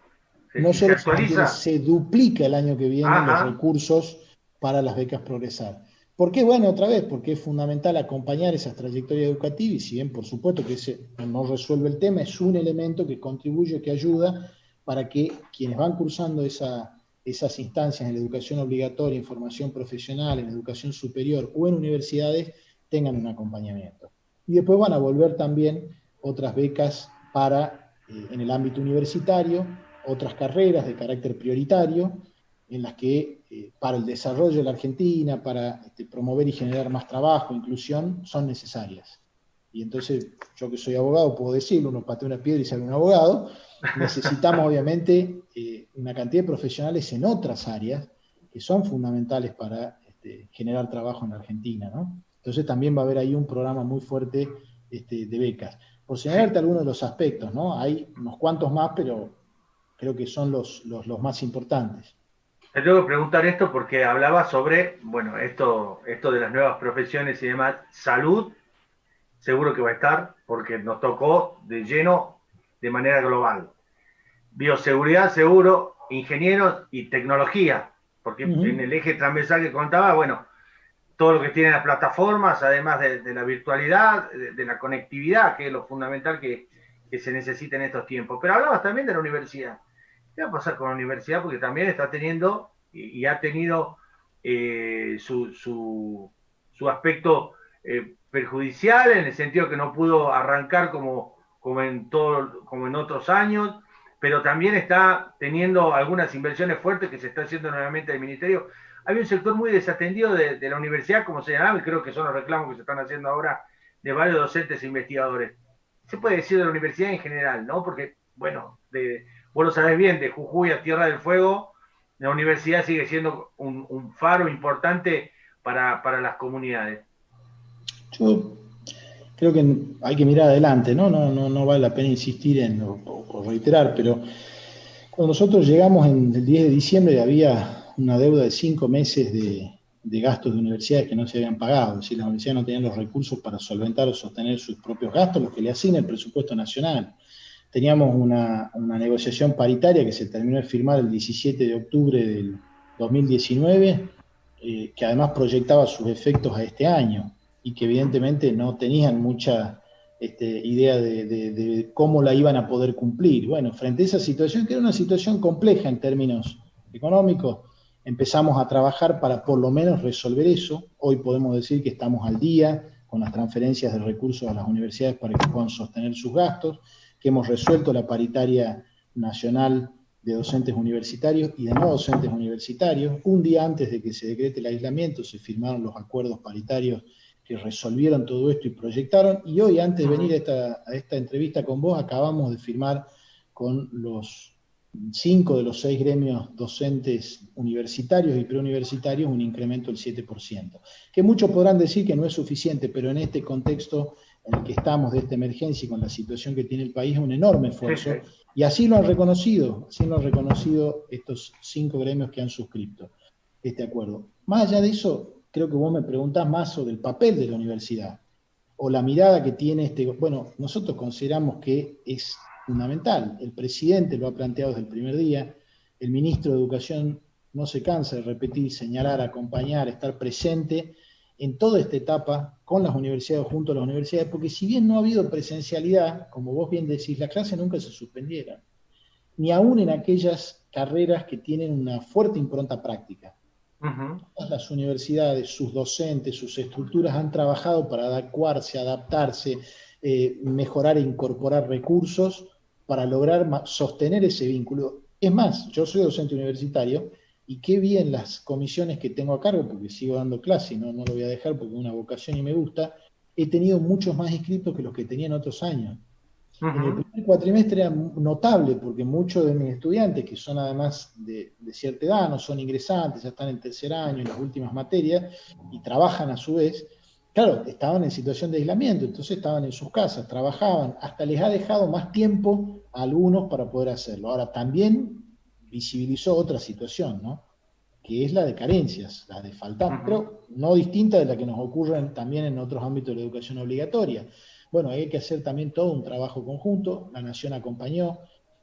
No solo se mantiene, se duplica el año que viene los recursos para las becas Progresar. ¿Por qué? Bueno, otra vez, porque es fundamental acompañar esas trayectorias educativas y si bien, por supuesto, que ese no resuelve el tema, es un elemento que contribuye, que ayuda para que quienes van cursando esas instancias en la educación obligatoria, en formación profesional, en educación superior o en universidades, tengan un acompañamiento. Y después van a volver también otras becas para, en el ámbito universitario, otras carreras de carácter prioritario, en las que para el desarrollo de la Argentina, para promover y generar más trabajo, inclusión, son necesarias. Y entonces, yo que soy abogado puedo decirlo, uno patea una piedra y sale un abogado, necesitamos obviamente una cantidad de profesionales en otras áreas que son fundamentales para generar trabajo en la Argentina, ¿no? Entonces también va a haber ahí un programa muy fuerte de becas. Por Sí. señalarte algunos de los aspectos, ¿no? Hay unos cuantos más, pero creo que son los más importantes. Te tengo que preguntar esto porque hablaba sobre, bueno, esto de las nuevas profesiones y demás. Salud, seguro que va a estar, porque nos tocó de lleno de manera global. Bioseguridad, seguro, ingenieros y tecnología, porque en Ujú. el eje transversal que contaba, bueno, todo lo que tienen las plataformas, además de la virtualidad, de la conectividad, que es lo fundamental que se necesita en estos tiempos. Pero hablabas también de la universidad. ¿Qué va a pasar con la universidad? Porque también está teniendo y ha tenido su aspecto perjudicial en el sentido que no pudo arrancar como en otros años, pero también está teniendo algunas inversiones fuertes que se está haciendo nuevamente el ministerio. Hay un sector muy desatendido de la universidad, como se llama, y creo que son los reclamos que se están haciendo ahora de varios docentes e investigadores. Se puede decir de la universidad en general, ¿no? Porque, bueno, vos lo sabés bien, de Jujuy a Tierra del Fuego, la universidad sigue siendo un faro importante para las comunidades. Yo creo que hay que mirar adelante, ¿no? No vale la pena insistir en o reiterar, pero cuando nosotros llegamos en el 10 de diciembre había una deuda de 5 meses de gastos de universidades que no se habían pagado, es decir, las universidades no tenían los recursos para solventar o sostener sus propios gastos, los que le asigna el presupuesto nacional. Teníamos una negociación paritaria que se terminó de firmar el 17 de octubre del 2019, que además proyectaba sus efectos a este año y que evidentemente no tenían mucha idea de cómo la iban a poder cumplir. Bueno, frente a esa situación, que era una situación compleja en términos económicos, empezamos a trabajar para por lo menos resolver eso. Hoy podemos decir que estamos al día con las transferencias de recursos a las universidades para que puedan sostener sus gastos, que hemos resuelto la paritaria nacional de docentes universitarios y de no docentes universitarios. Un día antes de que se decrete el aislamiento se firmaron los acuerdos paritarios que resolvieron todo esto y proyectaron, y hoy antes de venir a esta entrevista con vos acabamos de firmar con los 5 de los 6 gremios docentes universitarios y preuniversitarios un incremento del 7%, que muchos podrán decir que no es suficiente, pero en este contexto en el que estamos de esta emergencia y con la situación que tiene el país es un enorme Sí, sí. esfuerzo, y así lo han reconocido estos 5 gremios que han suscrito este acuerdo. Más allá de eso, creo que vos me preguntás más sobre el papel de la universidad o la mirada que tiene bueno, nosotros consideramos que es fundamental. El presidente lo ha planteado desde el primer día, el ministro de Educación no se cansa de repetir, señalar, acompañar, estar presente en toda esta etapa con las universidades o junto a las universidades, porque si bien no ha habido presencialidad, como vos bien decís, las clases nunca se suspendieron, ni aún en aquellas carreras que tienen una fuerte impronta práctica. Uh-huh. Todas las universidades, sus docentes, sus estructuras han trabajado para adecuarse, adaptarse, mejorar e incorporar recursos para lograr sostener ese vínculo. Es más, yo soy docente universitario y qué bien las comisiones que tengo a cargo, porque sigo dando clase y no lo voy a dejar porque es una vocación y me gusta, he tenido muchos más inscritos que los que tenía en otros años. En el Uh-huh. primer cuatrimestre era notable porque muchos de mis estudiantes, que son además de cierta edad, no son ingresantes, ya están en tercer año, en las últimas materias, y trabajan a su vez, claro, estaban en situación de aislamiento, entonces estaban en sus casas, trabajaban, hasta les ha dejado más tiempo a algunos para poder hacerlo. Ahora, también visibilizó otra situación, ¿no? Que es la de carencias, la de faltantes, Uh-huh. pero no distinta de la que nos ocurren también en otros ámbitos de la educación obligatoria. Bueno, hay que hacer también todo un trabajo conjunto, la Nación acompañó,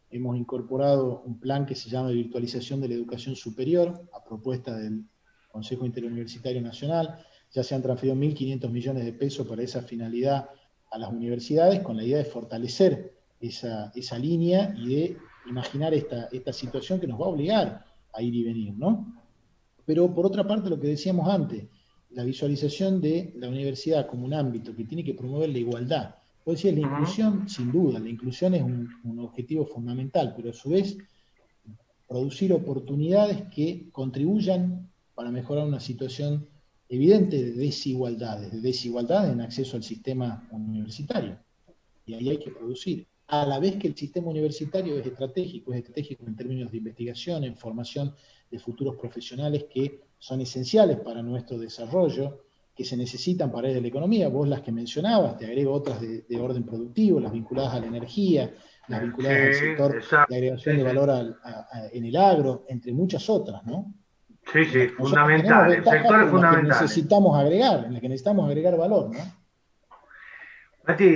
hemos incorporado un plan que se llama de virtualización de la educación superior a propuesta del Consejo Interuniversitario Nacional, ya se han transferido 1.500 millones de pesos para esa finalidad a las universidades con la idea de fortalecer esa línea y de imaginar esta situación que nos va a obligar a ir y venir, ¿no? Pero por otra parte, lo que decíamos antes, la visualización de la universidad como un ámbito que tiene que promover la igualdad. Vos decías, la Uh-huh. inclusión, sin duda, la inclusión es un objetivo fundamental, pero a su vez producir oportunidades que contribuyan para mejorar una situación evidente de desigualdad en acceso al sistema universitario. Y ahí hay que producir. A la vez que el sistema universitario es estratégico en términos de investigación, en formación de futuros profesionales que son esenciales para nuestro desarrollo, que se necesitan para ir a la economía, vos las que mencionabas, te agrego otras de orden productivo, las vinculadas a la energía, las vinculadas al sector exacto. de agregación Sí, de sí. valor en el agro, entre muchas otras, ¿no? Sí, En las sí, que nosotros tenemos fundamentales, ventajas, sectores pero en las que fundamentales. necesitamos agregar, en las que necesitamos agregar valor, ¿no? Mati,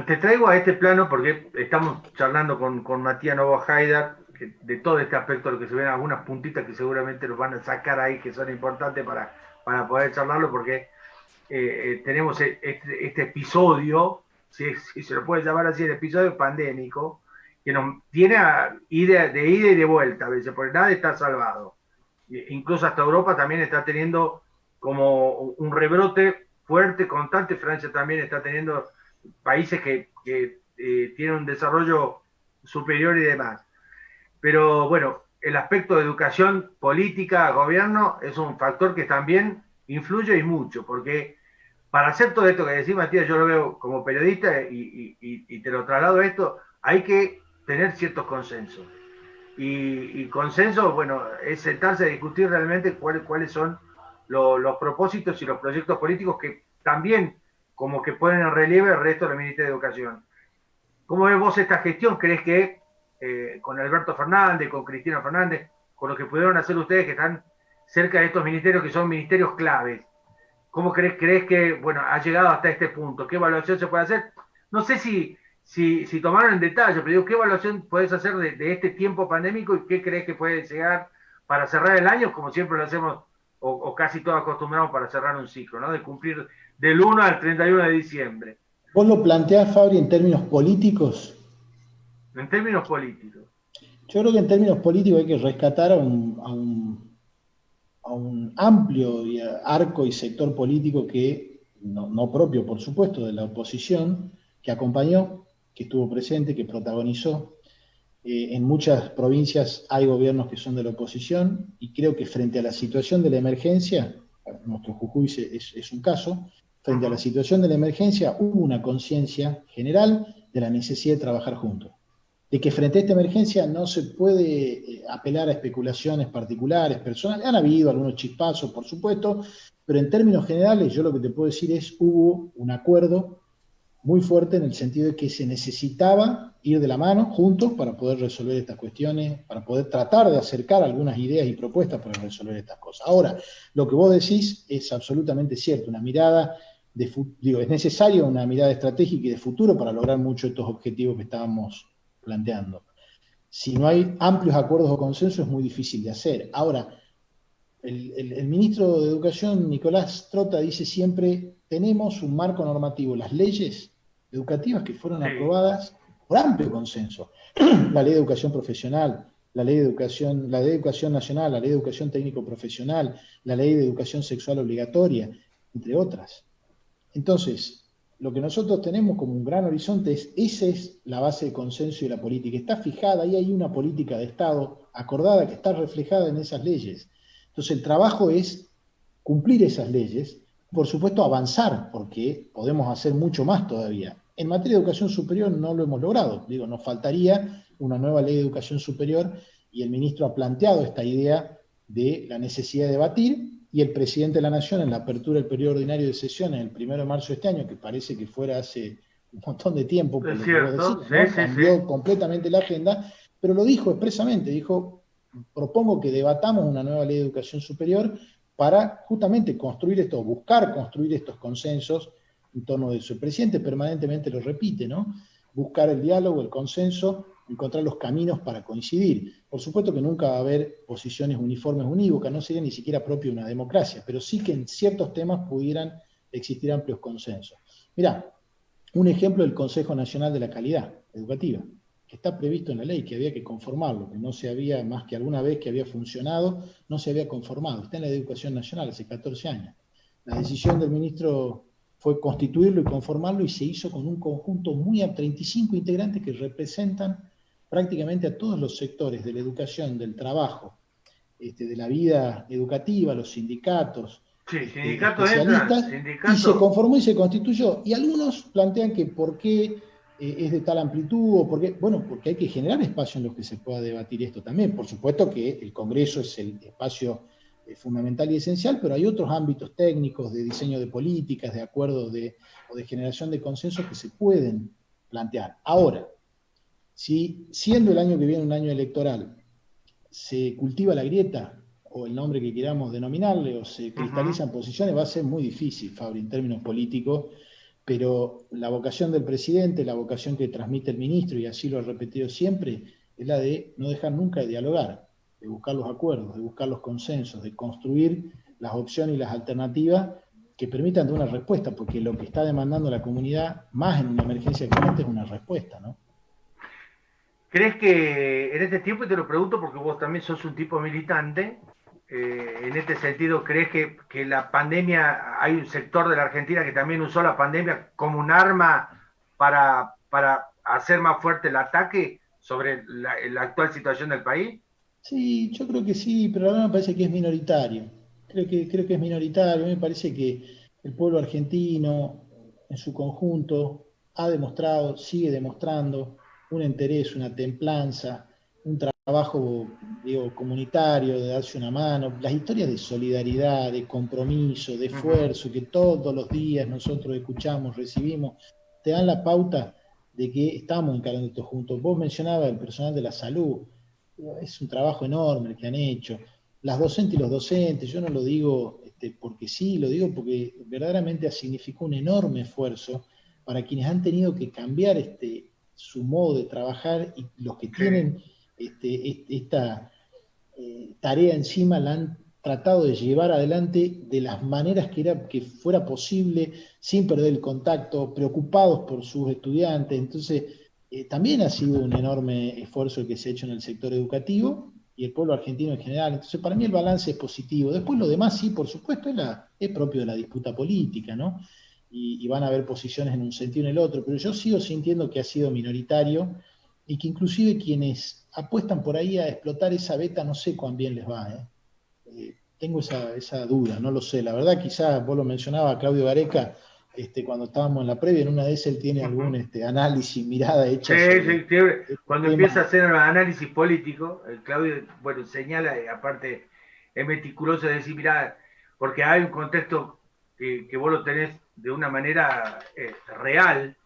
te traigo a este plano porque estamos charlando con Matías Novo Haidar de todo este aspecto, lo que se ven algunas puntitas que seguramente nos van a sacar ahí que son importantes para poder charlarlo, porque tenemos este episodio, si se lo puede llamar así, el episodio pandémico, que nos tiene a de ida y de vuelta a veces, porque nada está salvado. Incluso hasta Europa también está teniendo como un rebrote fuerte, constante. Francia también está teniendo países que tienen un desarrollo superior y demás. Pero bueno, el aspecto de educación, política, gobierno, es un factor que también influye y mucho, porque para hacer todo esto que decís, Matías, yo lo veo como periodista y te lo traslado a esto, hay que tener ciertos consensos. Y consenso, bueno, es sentarse a discutir realmente cuáles son los propósitos y los proyectos políticos que también como que ponen en relieve el resto del Ministerio de Educación. ¿Cómo ves vos esta gestión? ¿Crees que con Alberto Fernández, con Cristina Fernández, con lo que pudieron hacer ustedes que están cerca de estos ministerios que son ministerios claves, ¿cómo crees que, bueno, ha llegado hasta este punto? ¿Qué evaluación se puede hacer? No sé si tomaron en detalle, pero digo, ¿qué evaluación puedes hacer de este tiempo pandémico y qué crees que puede llegar para cerrar el año, como siempre lo hacemos, o casi todos acostumbramos para cerrar un ciclo, ¿no? De cumplir del 1 al 31 de diciembre, Vos lo planteás, Fabri, en términos políticos. en términos políticos. Yo creo que en términos políticos hay que rescatar a un amplio arco y sector político que, no propio, por supuesto, de la oposición, que acompañó, que estuvo presente, que protagonizó. En muchas provincias hay gobiernos que son de la oposición y creo que frente a la situación de la emergencia, nuestro Jujuy es un caso, frente a la situación de la emergencia hubo una conciencia general de la necesidad de trabajar juntos, de que frente a esta emergencia no se puede apelar a especulaciones particulares, personales. Han habido algunos chispazos, por supuesto, pero en términos generales yo lo que te puedo decir es hubo un acuerdo muy fuerte en el sentido de que se necesitaba ir de la mano juntos para poder resolver estas cuestiones, para poder tratar de acercar algunas ideas y propuestas para resolver estas cosas. Ahora, lo que vos decís es absolutamente cierto, una mirada es necesaria una mirada estratégica y de futuro para lograr muchos de estos objetivos que estábamos planteando. Si no hay amplios acuerdos o consensos es muy difícil de hacer. Ahora, el ministro de Educación, Nicolás Trota, dice siempre, tenemos un marco normativo, las leyes educativas que fueron aprobadas por amplio consenso. La ley de educación profesional, la ley de educación nacional, la ley de educación técnico profesional, la ley de educación sexual obligatoria, entre otras. Entonces, lo que nosotros tenemos como un gran horizonte esa es la base de consenso y la política. Está fijada, ahí hay una política de Estado acordada que está reflejada en esas leyes. Entonces, el trabajo es cumplir esas leyes, por supuesto avanzar, porque podemos hacer mucho más todavía. En materia de educación superior no lo hemos logrado. Digo, nos faltaría una nueva ley de educación superior y el ministro ha planteado esta idea de la necesidad de debatir y el presidente de la Nación en la apertura del periodo ordinario de sesiones el 1 de marzo de este año, que parece que fuera hace un montón de tiempo, por lo que vos decís, ¿no? Cambió completamente la agenda, pero lo dijo expresamente, dijo, propongo que debatamos una nueva ley de educación superior para justamente buscar construir estos consensos en torno de eso. El presidente permanentemente lo repite, ¿no? Buscar el diálogo, el consenso, encontrar los caminos para coincidir. Por supuesto que nunca va a haber posiciones uniformes unívocas, no sería ni siquiera propio de una democracia, pero sí que en ciertos temas pudieran existir amplios consensos. Mirá, un ejemplo del Consejo Nacional de la Calidad Educativa, que está previsto en la ley, que había que conformarlo, que no se había, más que alguna vez que había funcionado, no se había conformado. Está en la ley de Educación Nacional hace 14 años. La decisión del ministro fue constituirlo y conformarlo y se hizo con un conjunto muy a 35 integrantes que representan prácticamente a todos los sectores de la educación, del trabajo, de la vida educativa, los sindicatos, especialistas, y se conformó y se constituyó. Y algunos plantean que por qué es de tal amplitud, o porque hay que generar espacio en los que se pueda debatir esto también. Por supuesto que el Congreso es el espacio fundamental y esencial, pero hay otros ámbitos técnicos de diseño de políticas, de acuerdos o de generación de consensos que se pueden plantear. Ahora, si siendo el año que viene un año electoral, se cultiva la grieta, o el nombre que queramos denominarle, o se cristalizan posiciones, va a ser muy difícil, Fabri, en términos políticos, pero la vocación del presidente, la vocación que transmite el ministro, y así lo ha repetido siempre, es la de no dejar nunca de dialogar, de buscar los acuerdos, de buscar los consensos, de construir las opciones y las alternativas que permitan dar una respuesta, porque lo que está demandando la comunidad, más en una emergencia como esta, es una respuesta, ¿no? ¿Crees que en este tiempo, y te lo pregunto porque vos también sos un tipo militante, en este sentido, ¿crees que la pandemia, hay un sector de la Argentina que también usó la pandemia como un arma para hacer más fuerte el ataque sobre la actual situación del país? Sí, yo creo que sí, pero ahora me parece que es minoritario. Creo que es minoritario. Me parece que el pueblo argentino, en su conjunto, ha demostrado, sigue demostrando un interés, una templanza, un trabajo, digo, comunitario, de darse una mano, las historias de solidaridad, de compromiso, de esfuerzo, que todos los días nosotros escuchamos, recibimos, te dan la pauta de que estamos encarando esto juntos. Vos mencionabas el personal de la salud. Es un trabajo enorme el que han hecho. Las docentes y los docentes, yo no lo digo porque sí, lo digo porque verdaderamente ha significado un enorme esfuerzo para quienes han tenido que cambiar su modo de trabajar, y los que tienen esta tarea encima la han tratado de llevar adelante de las maneras que fuera posible, sin perder el contacto, preocupados por sus estudiantes. Entonces, también ha sido un enorme esfuerzo el que se ha hecho en el sector educativo y el pueblo argentino en general. Entonces, para mí el balance es positivo. Después lo demás, sí, por supuesto, es propio de la disputa política, ¿no? Y van a haber posiciones en un sentido y en el otro, pero yo sigo sintiendo que ha sido minoritario, y que inclusive quienes apuestan por ahí a explotar esa beta, no sé cuán bien les va, tengo esa duda, no lo sé. La verdad, quizás vos lo mencionabas, Claudio Gareca, cuando estábamos en la previa, en una de esas él tiene algún análisis, mirada hecha sobre Sí, cuando tema. empieza a hacer el análisis político, el Claudio, bueno, señala, aparte es meticuloso de decir, mirá, porque hay un contexto que vos lo tenés de una manera real,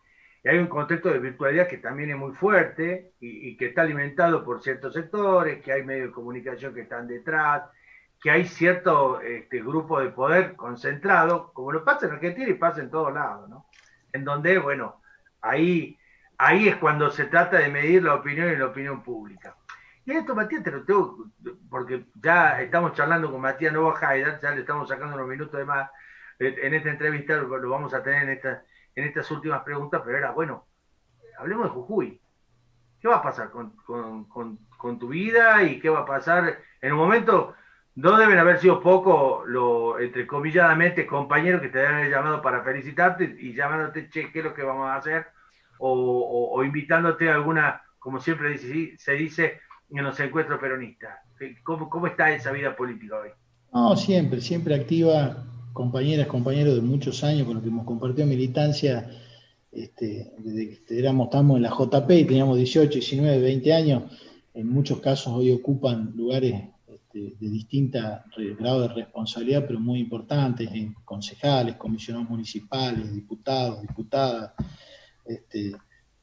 y hay un contexto de virtualidad que también es muy fuerte y que está alimentado por ciertos sectores, que hay medios de comunicación que están detrás, que hay cierto grupo de poder concentrado, como lo pasa en Argentina y pasa en todos lados, ¿no? En donde, bueno, ahí es cuando se trata de medir la opinión y la opinión pública. Y esto, Matías, te lo tengo, porque ya estamos charlando con Matías Novo Haidar, ya le estamos sacando unos minutos de más en esta entrevista, lo vamos a tener en estas últimas preguntas, pero era, bueno, hablemos de Jujuy. ¿Qué va a pasar con tu vida y qué va a pasar? En un momento, no deben haber sido pocos, entrecomilladamente, compañeros que te deben haber llamado para felicitarte y llamándote, che, ¿qué es lo que vamos a hacer? O invitándote a alguna, como siempre se dice en los encuentros peronistas. ¿Cómo está esa vida política hoy? No, siempre activa, compañeras, compañeros de muchos años con los que hemos compartido militancia, desde que estamos en la JP y teníamos 18, 19, 20 años. En muchos casos hoy ocupan lugares de distinta grado de responsabilidad, pero muy importantes, en concejales, comisionados municipales, diputados, diputadas,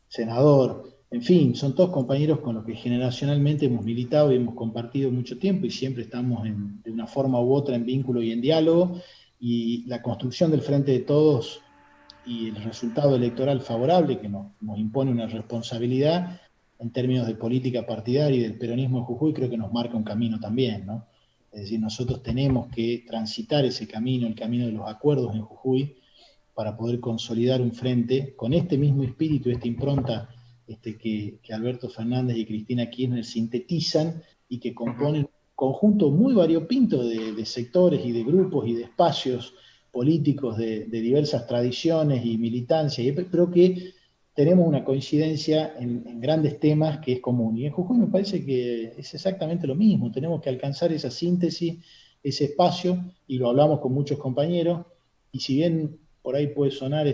senador, en fin, son todos compañeros con los que generacionalmente hemos militado y hemos compartido mucho tiempo, y siempre estamos de una forma u otra en vínculo y en diálogo, y la construcción del Frente de Todos y el resultado electoral favorable que nos impone una responsabilidad en términos de política partidaria y del peronismo en Jujuy, creo que nos marca un camino también, ¿no? Es decir, nosotros tenemos que transitar ese camino, el camino de los acuerdos en Jujuy, para poder consolidar un frente con este mismo espíritu, esta impronta que Alberto Fernández y Cristina Kirchner sintetizan y que componen un conjunto muy variopinto de sectores y de grupos y de espacios políticos de diversas tradiciones y militancias, pero que tenemos una coincidencia en grandes temas que es común. Y en Jujuy me parece que es exactamente lo mismo, tenemos que alcanzar esa síntesis, ese espacio, y lo hablamos con muchos compañeros, y si bien por ahí puede sonar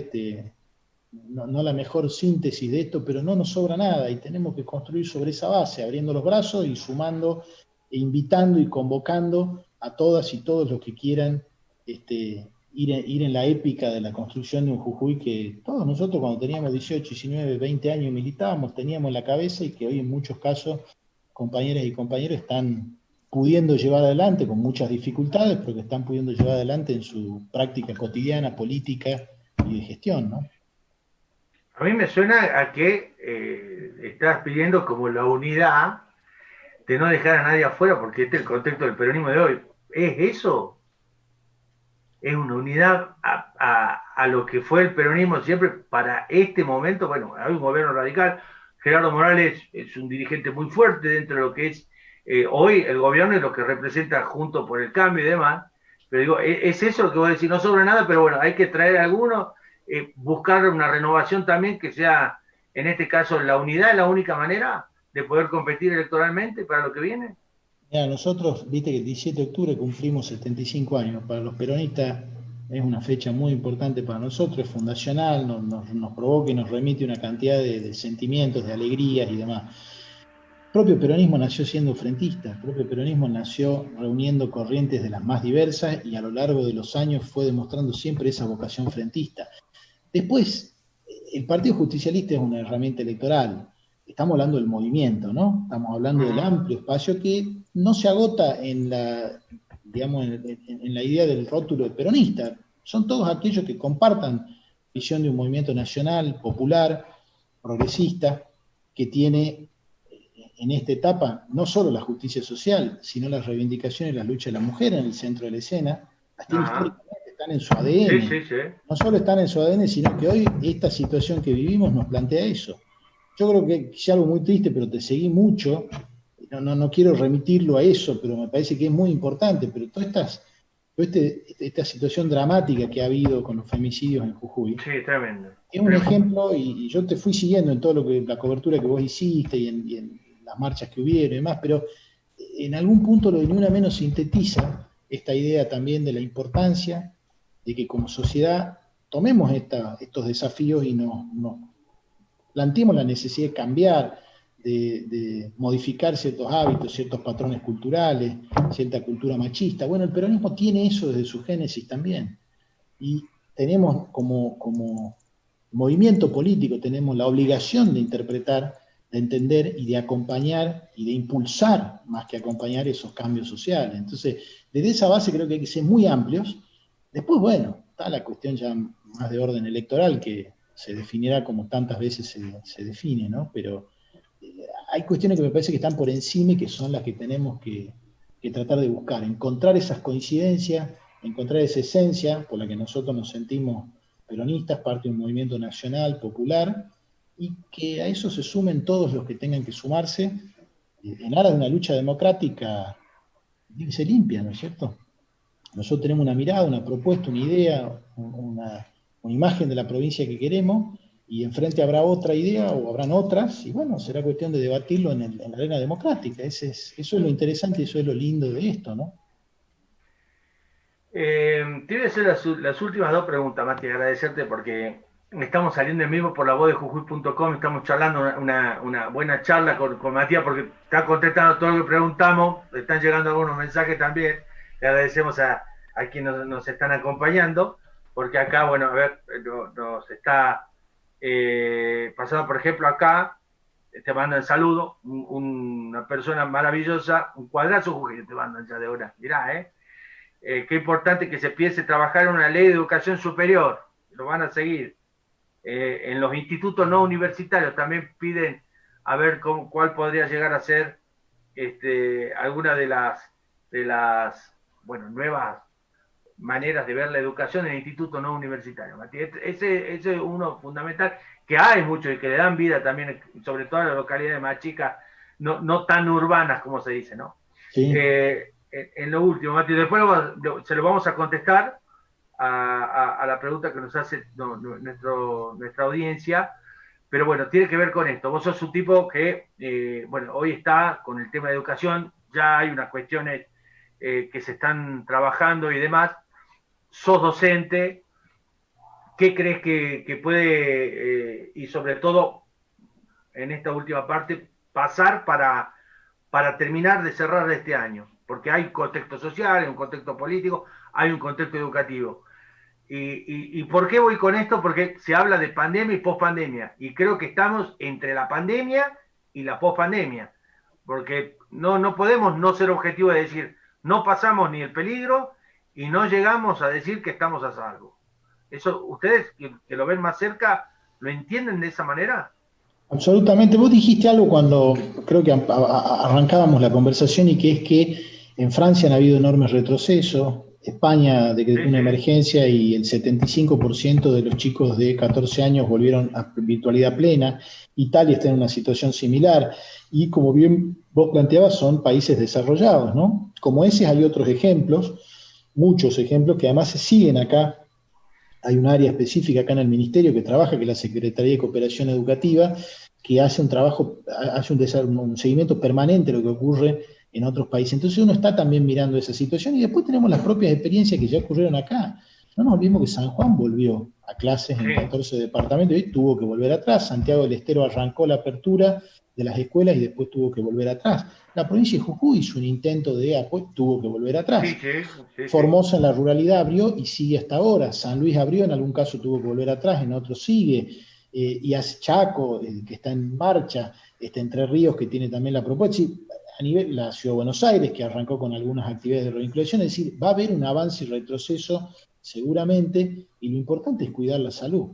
no la mejor síntesis de esto, pero no nos sobra nada y tenemos que construir sobre esa base, abriendo los brazos y sumando, e invitando y convocando a todas y todos los que quieran ir en la épica de la construcción de un Jujuy que todos nosotros cuando teníamos 18, 19, 20 años militábamos, teníamos en la cabeza y que hoy en muchos casos compañeras y compañeros están pudiendo llevar adelante con muchas dificultades, pero que están pudiendo llevar adelante en su práctica cotidiana, política y de gestión, ¿no? A mí me suena a que estás pidiendo como la unidad de no dejar a nadie afuera, porque este es el contexto del peronismo de hoy. ¿Es eso? ¿Es una unidad a lo que fue el peronismo siempre para este momento? Bueno, hay un gobierno radical. Gerardo Morales es un dirigente muy fuerte dentro de lo que es hoy el gobierno y lo que representa Juntos por el Cambio y demás. Pero digo, es eso lo que voy a decir, no sobra nada, pero bueno, hay que traer a algunos, buscar una renovación también que sea, en este caso, la unidad es la única manera de poder competir electoralmente para lo que viene. Mira, nosotros, viste que el 17 de octubre cumplimos 75 años. Para los peronistas es una fecha muy importante para nosotros, es fundacional, nos provoca y nos remite una cantidad de sentimientos, de alegrías y demás. El propio peronismo nació siendo frentista, el propio peronismo nació reuniendo corrientes de las más diversas y a lo largo de los años fue demostrando siempre esa vocación frentista. Después, el Partido Justicialista es una herramienta electoral. Estamos hablando del movimiento, ¿no? Estamos hablando del amplio espacio que no se agota en la, digamos, en la idea del rótulo de peronista. Son todos aquellos que compartan visión de un movimiento nacional, popular, progresista, que tiene en esta etapa no solo la justicia social, sino las reivindicaciones y la lucha de la mujer en el centro de la escena. Las tiene históricamente, están en su ADN. Sí, sí, sí. No solo están en su ADN, sino que hoy esta situación que vivimos nos plantea eso. Yo creo que es algo muy triste, pero te seguí mucho. No quiero remitirlo a eso, pero me parece que es muy importante. Pero esta situación dramática que ha habido con los femicidios en Jujuy, sí, tremendo. Es un ejemplo, y yo te fui siguiendo en todo lo que la cobertura que vos hiciste y en las marchas que hubieron y demás, pero en algún punto lo de Ni Una Menos sintetiza esta idea también de la importancia de que como sociedad tomemos estos desafíos y nos planteemos la necesidad de cambiar, de modificar ciertos hábitos, ciertos patrones culturales, cierta cultura machista. Bueno, el peronismo tiene eso desde su génesis también. Y tenemos como movimiento político, tenemos la obligación de interpretar, de entender y de acompañar y de impulsar, más que acompañar, esos cambios sociales. Entonces, desde esa base creo que hay que ser muy amplios. Después, bueno, está la cuestión ya más de orden electoral, que se definirá como tantas veces se define, ¿no? Pero hay cuestiones que me parece que están por encima y que son las que tenemos que tratar de buscar, encontrar esas coincidencias, encontrar esa esencia por la que nosotros nos sentimos peronistas, parte de un movimiento nacional, popular, y que a eso se sumen todos los que tengan que sumarse en aras de una lucha democrática, tiene que ser limpia, ¿no es cierto? Nosotros tenemos una mirada, una propuesta, una idea, una imagen de la provincia que queremos, y enfrente habrá otra idea o habrán otras, y bueno, será cuestión de debatirlo en la arena democrática. Eso es lo interesante y eso es lo lindo de esto, ¿no? Te voy a hacer las últimas dos preguntas, Mati, agradecerte porque estamos saliendo en vivo por la voz de Jujuy.com, estamos charlando una buena charla con Matías porque está contestando todo lo que preguntamos, están llegando algunos mensajes también, le agradecemos a quienes nos están acompañando, porque acá, bueno, a ver, nos está pasando, por ejemplo, acá, te mandan saludo, una persona maravillosa, un cuadrazo Jujuy te mandan ya de hora, mirá, qué importante que se empiece a trabajar en una ley de educación superior, lo van a seguir. En los institutos no universitarios también piden a ver cuál podría llegar a ser alguna de las nuevas maneras de ver la educación en el instituto no universitario. Ese es uno fundamental, que hay mucho y que le dan vida también, sobre todo en las localidades más chicas, no tan urbanas como se dice, ¿no? Sí. En lo último, Mati, después se lo vamos a contestar a la pregunta que nos hace nuestra audiencia, pero bueno, tiene que ver con esto. Vos sos un tipo que, hoy está con el tema de educación, ya hay unas cuestiones que se están trabajando y demás, sos docente, ¿qué crees que puede, y sobre todo en esta última parte, pasar para terminar de cerrar este año? porque hay un contexto social, hay un contexto político, hay un contexto educativo. ¿Y por qué voy con esto? Porque se habla de pandemia y pospandemia, y creo que estamos entre la pandemia y la pospandemia, porque no podemos no ser objetivos de decir, no pasamos ni el peligro y no llegamos a decir que estamos a salvo. Eso, ustedes que lo ven más cerca, ¿lo entienden de esa manera? Absolutamente. Vos dijiste algo cuando creo que arrancábamos la conversación y que es que en Francia han habido enormes retrocesos, España Sí, decretó una sí, emergencia y el 75% de los chicos de 14 años volvieron a virtualidad plena, Italia está en una situación similar y como bien vos planteabas son países desarrollados, ¿no? Como ese hay otros ejemplos, muchos ejemplos que además se siguen acá. Hay un área específica acá en el Ministerio que trabaja, que es la Secretaría de Cooperación Educativa, que hace un trabajo, hace un seguimiento permanente de lo que ocurre en otros países. Entonces uno está también mirando esa situación y después tenemos las propias experiencias que ya ocurrieron acá. No nos olvidemos que San Juan volvió a clases en sí, 14 departamentos y tuvo que volver atrás. Santiago del Estero arrancó la apertura de las escuelas y después tuvo que volver atrás. La provincia de Jujuy hizo un intento de apoyo, tuvo que volver atrás. sí, sí, sí, sí. Formosa en la ruralidad abrió y sigue hasta ahora. San Luis abrió, en algún caso tuvo que volver atrás, en otros sigue. Y hace Chaco, que está en marcha, Entre Ríos, que tiene también la propuesta. Sí, a nivel la Ciudad de Buenos Aires, que arrancó con algunas actividades de reinclusión, es decir, va a haber un avance y retroceso seguramente, y lo importante es cuidar la salud.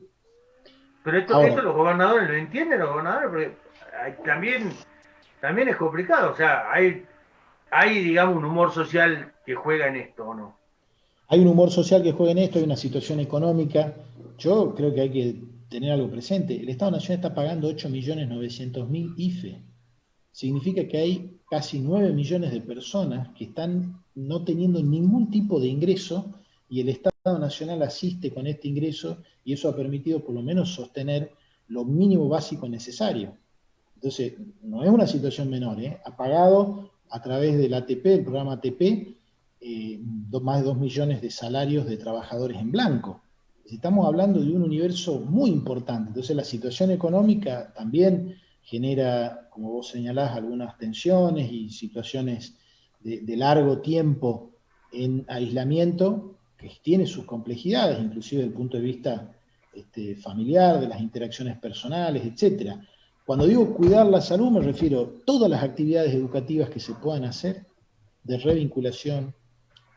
Pero esto Ahora, los gobernadores lo entienden, los gobernadores, porque también es complicado, o sea, hay, digamos, un humor social que juega en esto, ¿o no? hay un humor social que juega en esto, hay una situación económica. Yo creo que hay que tener algo presente. El Estado-Nación está pagando 8.900.000 IFE. Significa que hay casi 9 millones de personas que están no teniendo ningún tipo de ingreso y el Estado Nacional asiste con este ingreso y eso ha permitido por lo menos sostener lo mínimo básico necesario. Entonces, no es una situación menor, ¿eh? Ha pagado a través del ATP, el programa ATP, más de 2 millones de salarios de trabajadores en blanco. Estamos hablando de un universo muy importante. Entonces, la situación económica también genera, como vos señalás, algunas tensiones y situaciones de largo tiempo en aislamiento, que tiene sus complejidades, inclusive desde el punto de vista familiar, de las interacciones personales, etcétera. Cuando digo cuidar la salud, me refiero a todas las actividades educativas que se puedan hacer de revinculación,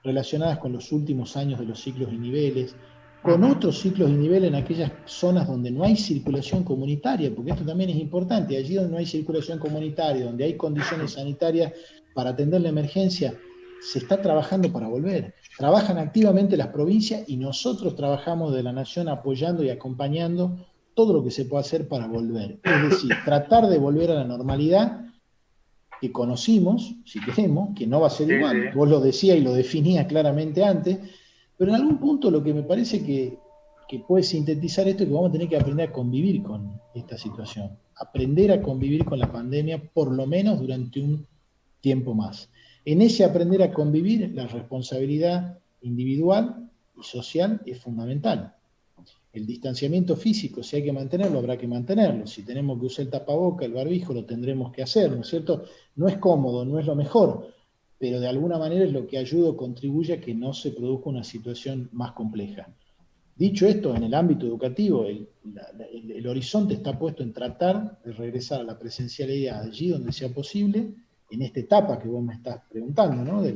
relacionadas con los últimos años de los ciclos y niveles, con Ujú. otros ciclos y niveles en aquellas zonas donde no hay circulación comunitaria, porque esto también es importante, allí donde no hay circulación comunitaria, donde hay condiciones sanitarias para atender la emergencia, se está trabajando para volver. Trabajan activamente las provincias y nosotros trabajamos de la nación apoyando y acompañando todo lo que se puede hacer para volver. Es decir, tratar de volver a la normalidad que conocimos, si queremos, que no va a ser Sí, sí. igual, vos lo decías y lo definías claramente antes, pero en algún punto lo que me parece que puede sintetizar esto es que vamos a tener que aprender a convivir con esta situación, aprender a convivir con la pandemia por lo menos durante un tiempo más. En ese aprender a convivir, la responsabilidad individual y social es fundamental. El distanciamiento físico, si hay que mantenerlo, habrá que mantenerlo. Si tenemos que usar el tapaboca, el barbijo, lo tendremos que hacer, ¿no es cierto? No es cómodo, no es lo mejor, pero de alguna manera es lo que ayuda o contribuye a que no se produzca una situación más compleja. Dicho esto, en el ámbito educativo, el horizonte está puesto en tratar de regresar a la presencialidad allí donde sea posible, en esta etapa que vos me estás preguntando, ¿no? De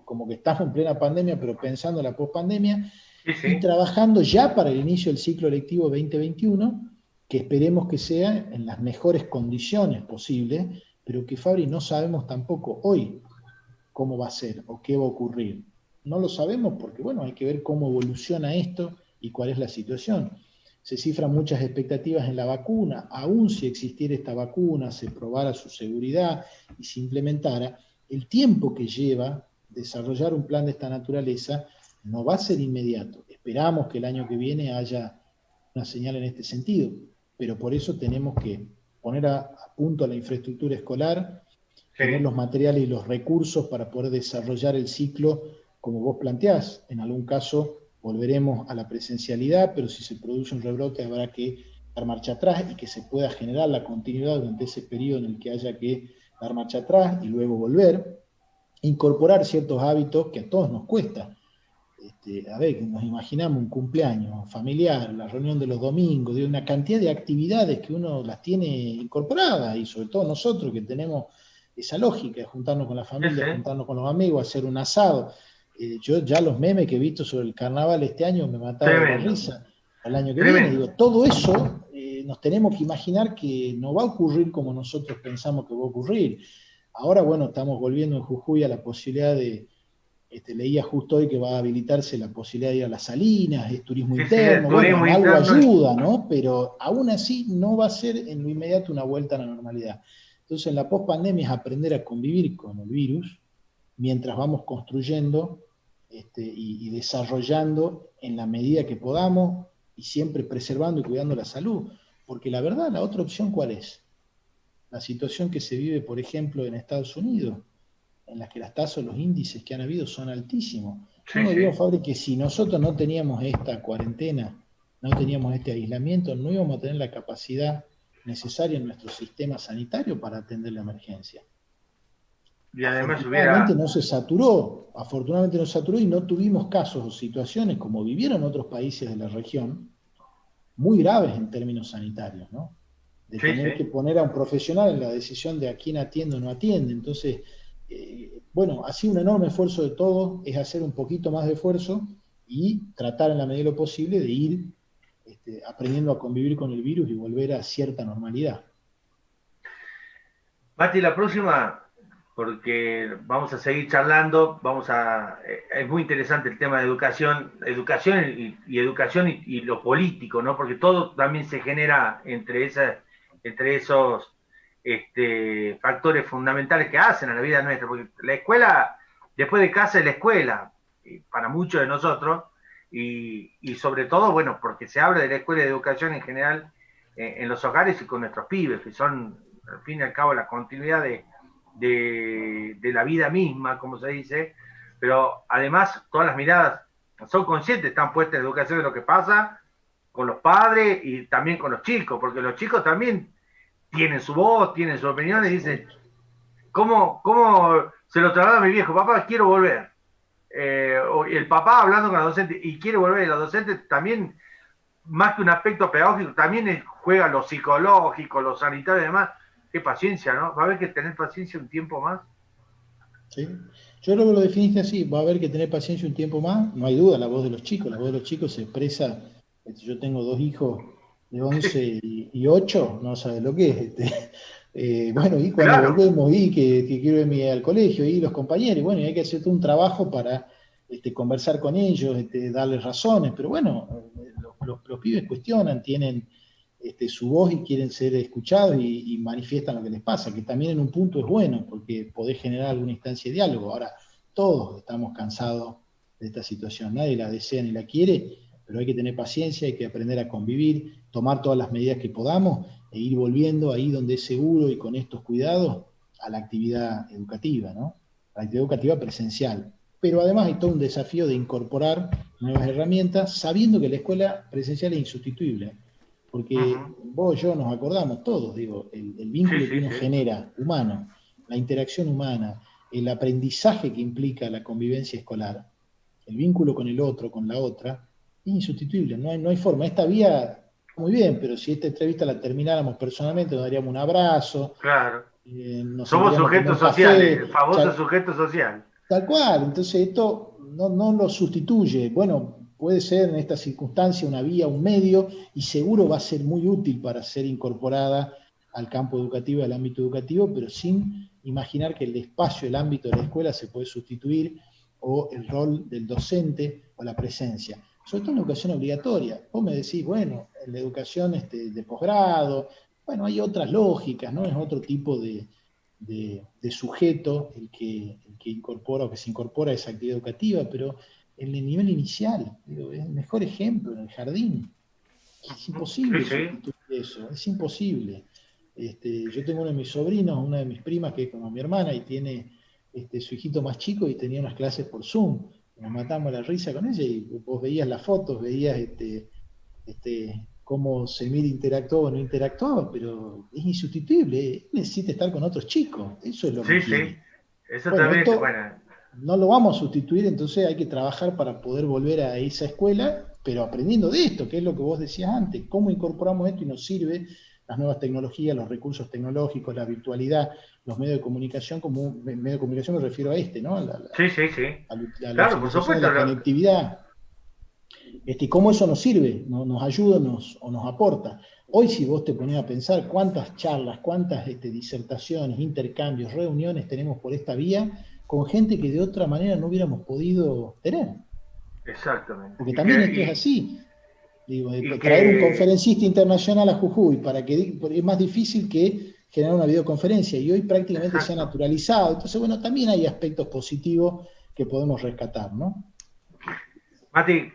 como que estamos en plena pandemia, pero pensando en la pospandemia, Sí, y sí. trabajando ya para el inicio del ciclo lectivo 2021, que esperemos que sea en las mejores condiciones posibles, pero que Fabri no sabemos tampoco hoy cómo va a ser o qué va a ocurrir. No lo sabemos porque, bueno, hay que ver cómo evoluciona esto y cuál es la situación. Se cifran muchas expectativas en la vacuna, aun si existiera esta vacuna, se probara su seguridad y se implementara, el tiempo que lleva desarrollar un plan de esta naturaleza no va a ser inmediato. Esperamos que el año que viene haya una señal en este sentido, pero por eso tenemos que poner a punto la infraestructura escolar, tener Sí. los materiales y los recursos para poder desarrollar el ciclo como vos planteás. En algún caso volveremos a la presencialidad, pero si se produce un rebrote habrá que dar marcha atrás y que se pueda generar la continuidad durante ese periodo en el que haya que dar marcha atrás y luego volver. incorporar ciertos hábitos que a todos nos cuesta. A ver, nos imaginamos un cumpleaños familiar, la reunión de los domingos, de una cantidad de actividades que uno las tiene incorporadas, y sobre todo nosotros que tenemos esa lógica de juntarnos con la familia, Sí, juntarnos con los amigos, hacer un asado. Yo ya los memes que he visto sobre el carnaval este año me mataba de la tremendo, risa. Al año que viene, tremendo. digo, todo eso nos tenemos que imaginar que no va a ocurrir como nosotros pensamos que va a ocurrir. Ahora, bueno, estamos volviendo en Jujuy a la posibilidad de, leía justo hoy que va a habilitarse la posibilidad de ir a las salinas, es turismo Sí, sí, el interno, bueno, turismo en algo interno. ayuda, ¿no? Pero aún así no va a ser en lo inmediato una vuelta a la normalidad. Entonces, en la pospandemia es aprender a convivir con el virus mientras vamos construyendo y desarrollando en la medida que podamos y siempre preservando y cuidando la salud. Porque la verdad, la otra opción, ¿cuál es? La situación que se vive, por ejemplo, en Estados Unidos, en las que las tasas, los índices que han habido son altísimos. No Sí, nos olvidemos, sí. Fabri, que si nosotros no teníamos esta cuarentena, no teníamos este aislamiento, no íbamos a tener la capacidad necesaria en nuestro sistema sanitario para atender la emergencia. Y además hubiera, Afortunadamente no se saturó y no tuvimos casos o situaciones como vivieron otros países de la región, muy graves en términos sanitarios, ¿no? De sí, tener que sí. poner a un profesional en la decisión de a quién atiende o no atiende. Entonces, bueno, ha sido un enorme esfuerzo de todos, es hacer un poquito más de esfuerzo y tratar en la medida de lo posible de ir aprendiendo a convivir con el virus y volver a cierta normalidad. Mati, la próxima, porque vamos a seguir charlando, es muy interesante el tema de educación, educación y educación y lo político, ¿no? Porque todo también se genera entre esos factores fundamentales que hacen a la vida nuestra, porque la escuela, después de casa es la escuela, para muchos de nosotros, y sobre todo, bueno, porque se habla de la escuela de educación en general en los hogares y con nuestros pibes, que son al fin y al cabo la continuidad de la vida misma, como se dice, pero además todas las miradas son conscientes, están puestas en educación de lo que pasa con los padres y también con los chicos, porque los chicos también tienen su voz, tienen su opinión y dicen, ¿cómo se lo traslada a mi viejo? Papá, quiero volver. O el papá hablando con la docente y quiere volver, y la docente también, más que un aspecto pedagógico, también juega lo psicológico, lo sanitario y demás. Qué paciencia, ¿no? Va a haber que tener paciencia un tiempo más. ¿Sí? Yo creo que lo definiste así, va a haber que tener paciencia un tiempo más, no hay duda, la voz de los chicos se expresa, yo tengo dos hijos de 11 y 8, no sabes lo que es, bueno, y cuando Claro, volvemos, y que quiero irme al colegio, y los compañeros, y bueno, y hay que hacer todo un trabajo para conversar con ellos, darles razones, pero bueno, los pibes cuestionan, tienen su voz y quieren ser escuchados y manifiestan lo que les pasa, que también en un punto es bueno, porque podés generar alguna instancia de diálogo. Ahora, todos estamos cansados de esta situación, nadie la desea ni la quiere, pero hay que tener paciencia, hay que aprender a convivir, tomar todas las medidas que podamos e ir volviendo ahí donde es seguro y con estos cuidados a la actividad educativa, ¿no? La actividad educativa presencial. Pero además hay todo un desafío de incorporar nuevas herramientas, sabiendo que la escuela presencial es insustituible, porque uh-huh. vos y yo nos acordamos todos, digo, el Sí, vínculo que sí, uno sí. genera, humano, la interacción humana, el aprendizaje que implica la convivencia escolar, el vínculo con el otro, con la otra, es insustituible, no hay forma. Esta vía, muy bien, pero si esta entrevista la termináramos personalmente, nos daríamos un abrazo, Claro. nos Somos sentaríamos a tomar sujetos un sociales, el café, famoso sujeto social. tal cual, entonces esto no lo sustituye. Bueno, puede ser en esta circunstancia una vía, un medio, y seguro va a ser muy útil para ser incorporada al campo educativo, al ámbito educativo, pero sin imaginar que el espacio, el ámbito de la escuela se puede sustituir, o el rol del docente o la presencia. Sobre todo en la educación obligatoria. Vos me decís, bueno, en la educación de posgrado, bueno, hay otras lógicas, ¿no? Es otro tipo de sujeto el que incorpora o que se incorpora a esa actividad educativa, pero en el nivel inicial, digo, es el mejor ejemplo, en el jardín. Es Sí, imposible sí. sustituir eso, es imposible. Yo tengo uno de mis sobrinos, una de mis primas, que es como mi hermana, y tiene su hijito más chico y tenía unas clases por Zoom. Nos matamos la risa con ella y vos veías las fotos, veías cómo Semir interactuaba o no interactuaba, pero es insustituible, él necesita estar con otros chicos, eso es lo que Sí, sí. quiere. Eso Bueno, también, esto bueno, no lo vamos a sustituir, entonces hay que trabajar para poder volver a esa escuela, pero aprendiendo de esto, que es lo que vos decías antes, cómo incorporamos esto y nos sirve las nuevas tecnologías, los recursos tecnológicos, la virtualidad, los medios de comunicación, como un medio de comunicación me refiero a este, ¿no? sí, sí, sí. A la Claro, por utilización de supuesto. la conectividad, y cómo eso nos sirve, nos ayuda o nos aporta. Hoy si vos te pones a pensar cuántas charlas, cuántas disertaciones, intercambios, reuniones tenemos por esta vía con gente que de otra manera no hubiéramos podido tener. Exactamente. Porque también esto es así. Digo, Y traer un que conferencista internacional a Jujuy para que es más difícil que generar una videoconferencia y hoy prácticamente se ha exacto. naturalizado. Entonces, bueno, también hay aspectos positivos que podemos rescatar, ¿no? Mati,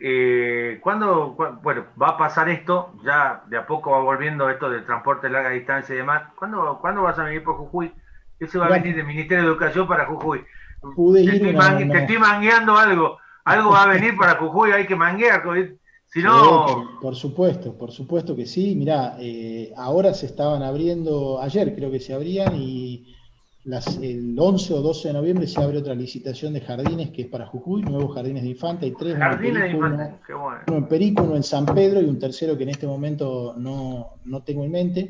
bueno, va a pasar esto, ya de a poco va volviendo esto del transporte de larga distancia y demás. ¿Cuándo vas a venir por Jujuy? ¿Qué se va a Mirá, venir del Ministerio de Educación para Jujuy? pude ir Te estoy mangueando algo. Algo va a venir para Jujuy, hay que manguear. Si Sí, no, por supuesto que sí. Mirá, ahora se estaban abriendo, ayer creo que se abrían y el 11 o 12 de noviembre se abre otra licitación de jardines que es para Jujuy, nuevos jardines de infante, hay tres, uno en jardines de Perico, infantes, qué bueno. uno en Perico, uno en San Pedro y un tercero que en este momento no tengo en mente.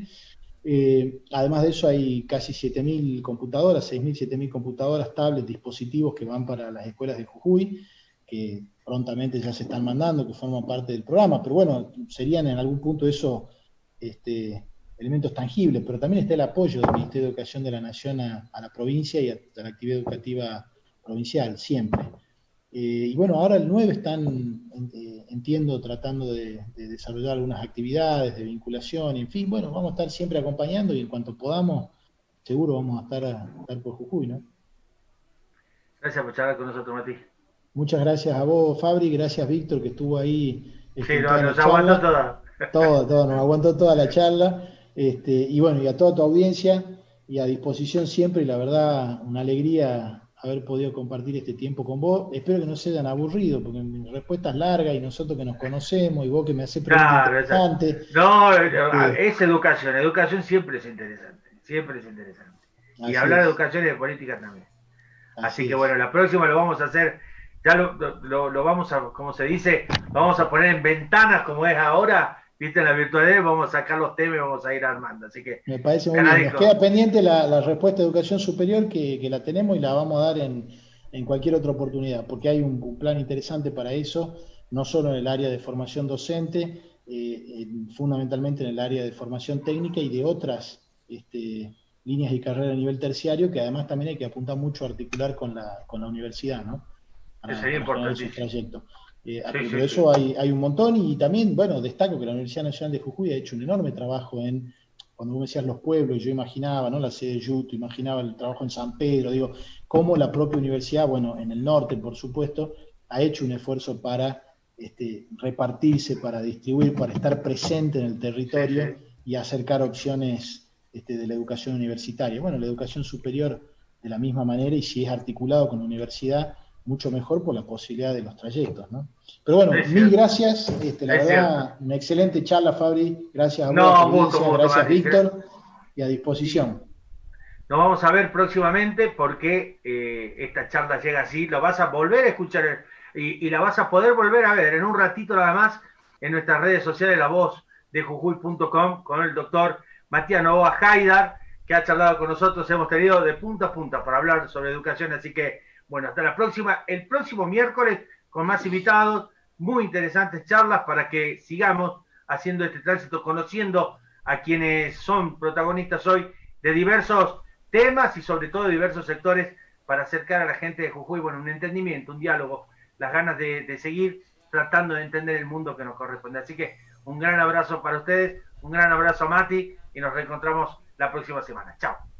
Además de eso hay casi 7.000 computadoras, 6.000, 7.000 computadoras, tablets, dispositivos que van para las escuelas de Jujuy, que prontamente ya se están mandando, que forman parte del programa, pero bueno, serían en algún punto eso elementos tangibles, pero también está el apoyo del Ministerio de Educación de la Nación a la provincia y a la actividad educativa provincial, siempre. Y bueno, ahora el 9 están, entiendo, tratando de desarrollar algunas actividades de vinculación, en fin, bueno, vamos a estar siempre acompañando y en cuanto podamos, seguro vamos a estar por Jujuy, ¿no? Gracias por charlar con nosotros, Mati. Muchas gracias a vos, Fabri, gracias Víctor, que estuvo ahí Sí, en no, toda la nos aguantó charla, toda. nos aguantó toda la charla, y bueno, y a toda tu audiencia, y a disposición siempre, y la verdad, una alegría haber podido compartir este tiempo con vos. Espero que no se hayan aburrido, porque mi respuesta es larga, y nosotros que nos conocemos, y vos que me haces preguntas Claro, interesantes. no, Este, es educación. Educación siempre es interesante. Siempre es interesante. Y así hablar de es, educación y de política también. Así así que bueno, es. la próxima lo vamos a hacer. Ya lo vamos a, como se dice, vamos a poner en ventanas como es ahora. Viste, en la virtualidad vamos a sacar los temas y vamos a ir armando. Así que, Me parece muy bien. Nos queda Canadico, pendiente la respuesta de educación superior que la tenemos y la vamos a dar en cualquier otra oportunidad, porque hay un plan interesante para eso, no solo en el área de formación docente, fundamentalmente en el área de formación técnica y de otras líneas y carreras a nivel terciario, que además también hay que apuntar mucho a articular con la universidad, ¿no? eso sería Para generar esos importantísimo. trayectos. Sí, Pero sí, sí. eso hay un montón y también, bueno, destaco que la Universidad Nacional de Jujuy ha hecho un enorme trabajo cuando vos me decías los pueblos, yo imaginaba, ¿no? La sede de Yuto, imaginaba el trabajo en San Pedro, digo, cómo la propia universidad, bueno, en el norte, por supuesto, ha hecho un esfuerzo para repartirse, para distribuir, para estar presente en el Sí, sí. territorio y acercar opciones de la educación universitaria. Bueno, la educación superior de la misma manera y si es articulado con la universidad, mucho mejor por la posibilidad de los trayectos, ¿no? Pero bueno, Es mil cierto. gracias, la Es cierto. verdad, una excelente charla, Fabri, gracias a vos, a tu No, audiencia, gusto, gracias Mati. Víctor, y a Y disposición. nos vamos a ver próximamente porque esta charla llega así, lo vas a volver a escuchar y la vas a poder volver a ver en un ratito nada más en nuestras redes sociales, la voz de jujuy.com con el doctor Matías Novoa Haidar, que ha charlado con nosotros, hemos tenido de punta a punta para hablar sobre educación, así que bueno, hasta la próxima, el próximo miércoles con más invitados, muy interesantes charlas para que sigamos haciendo este tránsito, conociendo a quienes son protagonistas hoy de diversos temas y sobre todo de diversos sectores para acercar a la gente de Jujuy, bueno, un entendimiento, un diálogo, las ganas de seguir tratando de entender el mundo que nos corresponde. Así que un gran abrazo para ustedes, un gran abrazo a Mati y nos reencontramos la próxima semana. Chao.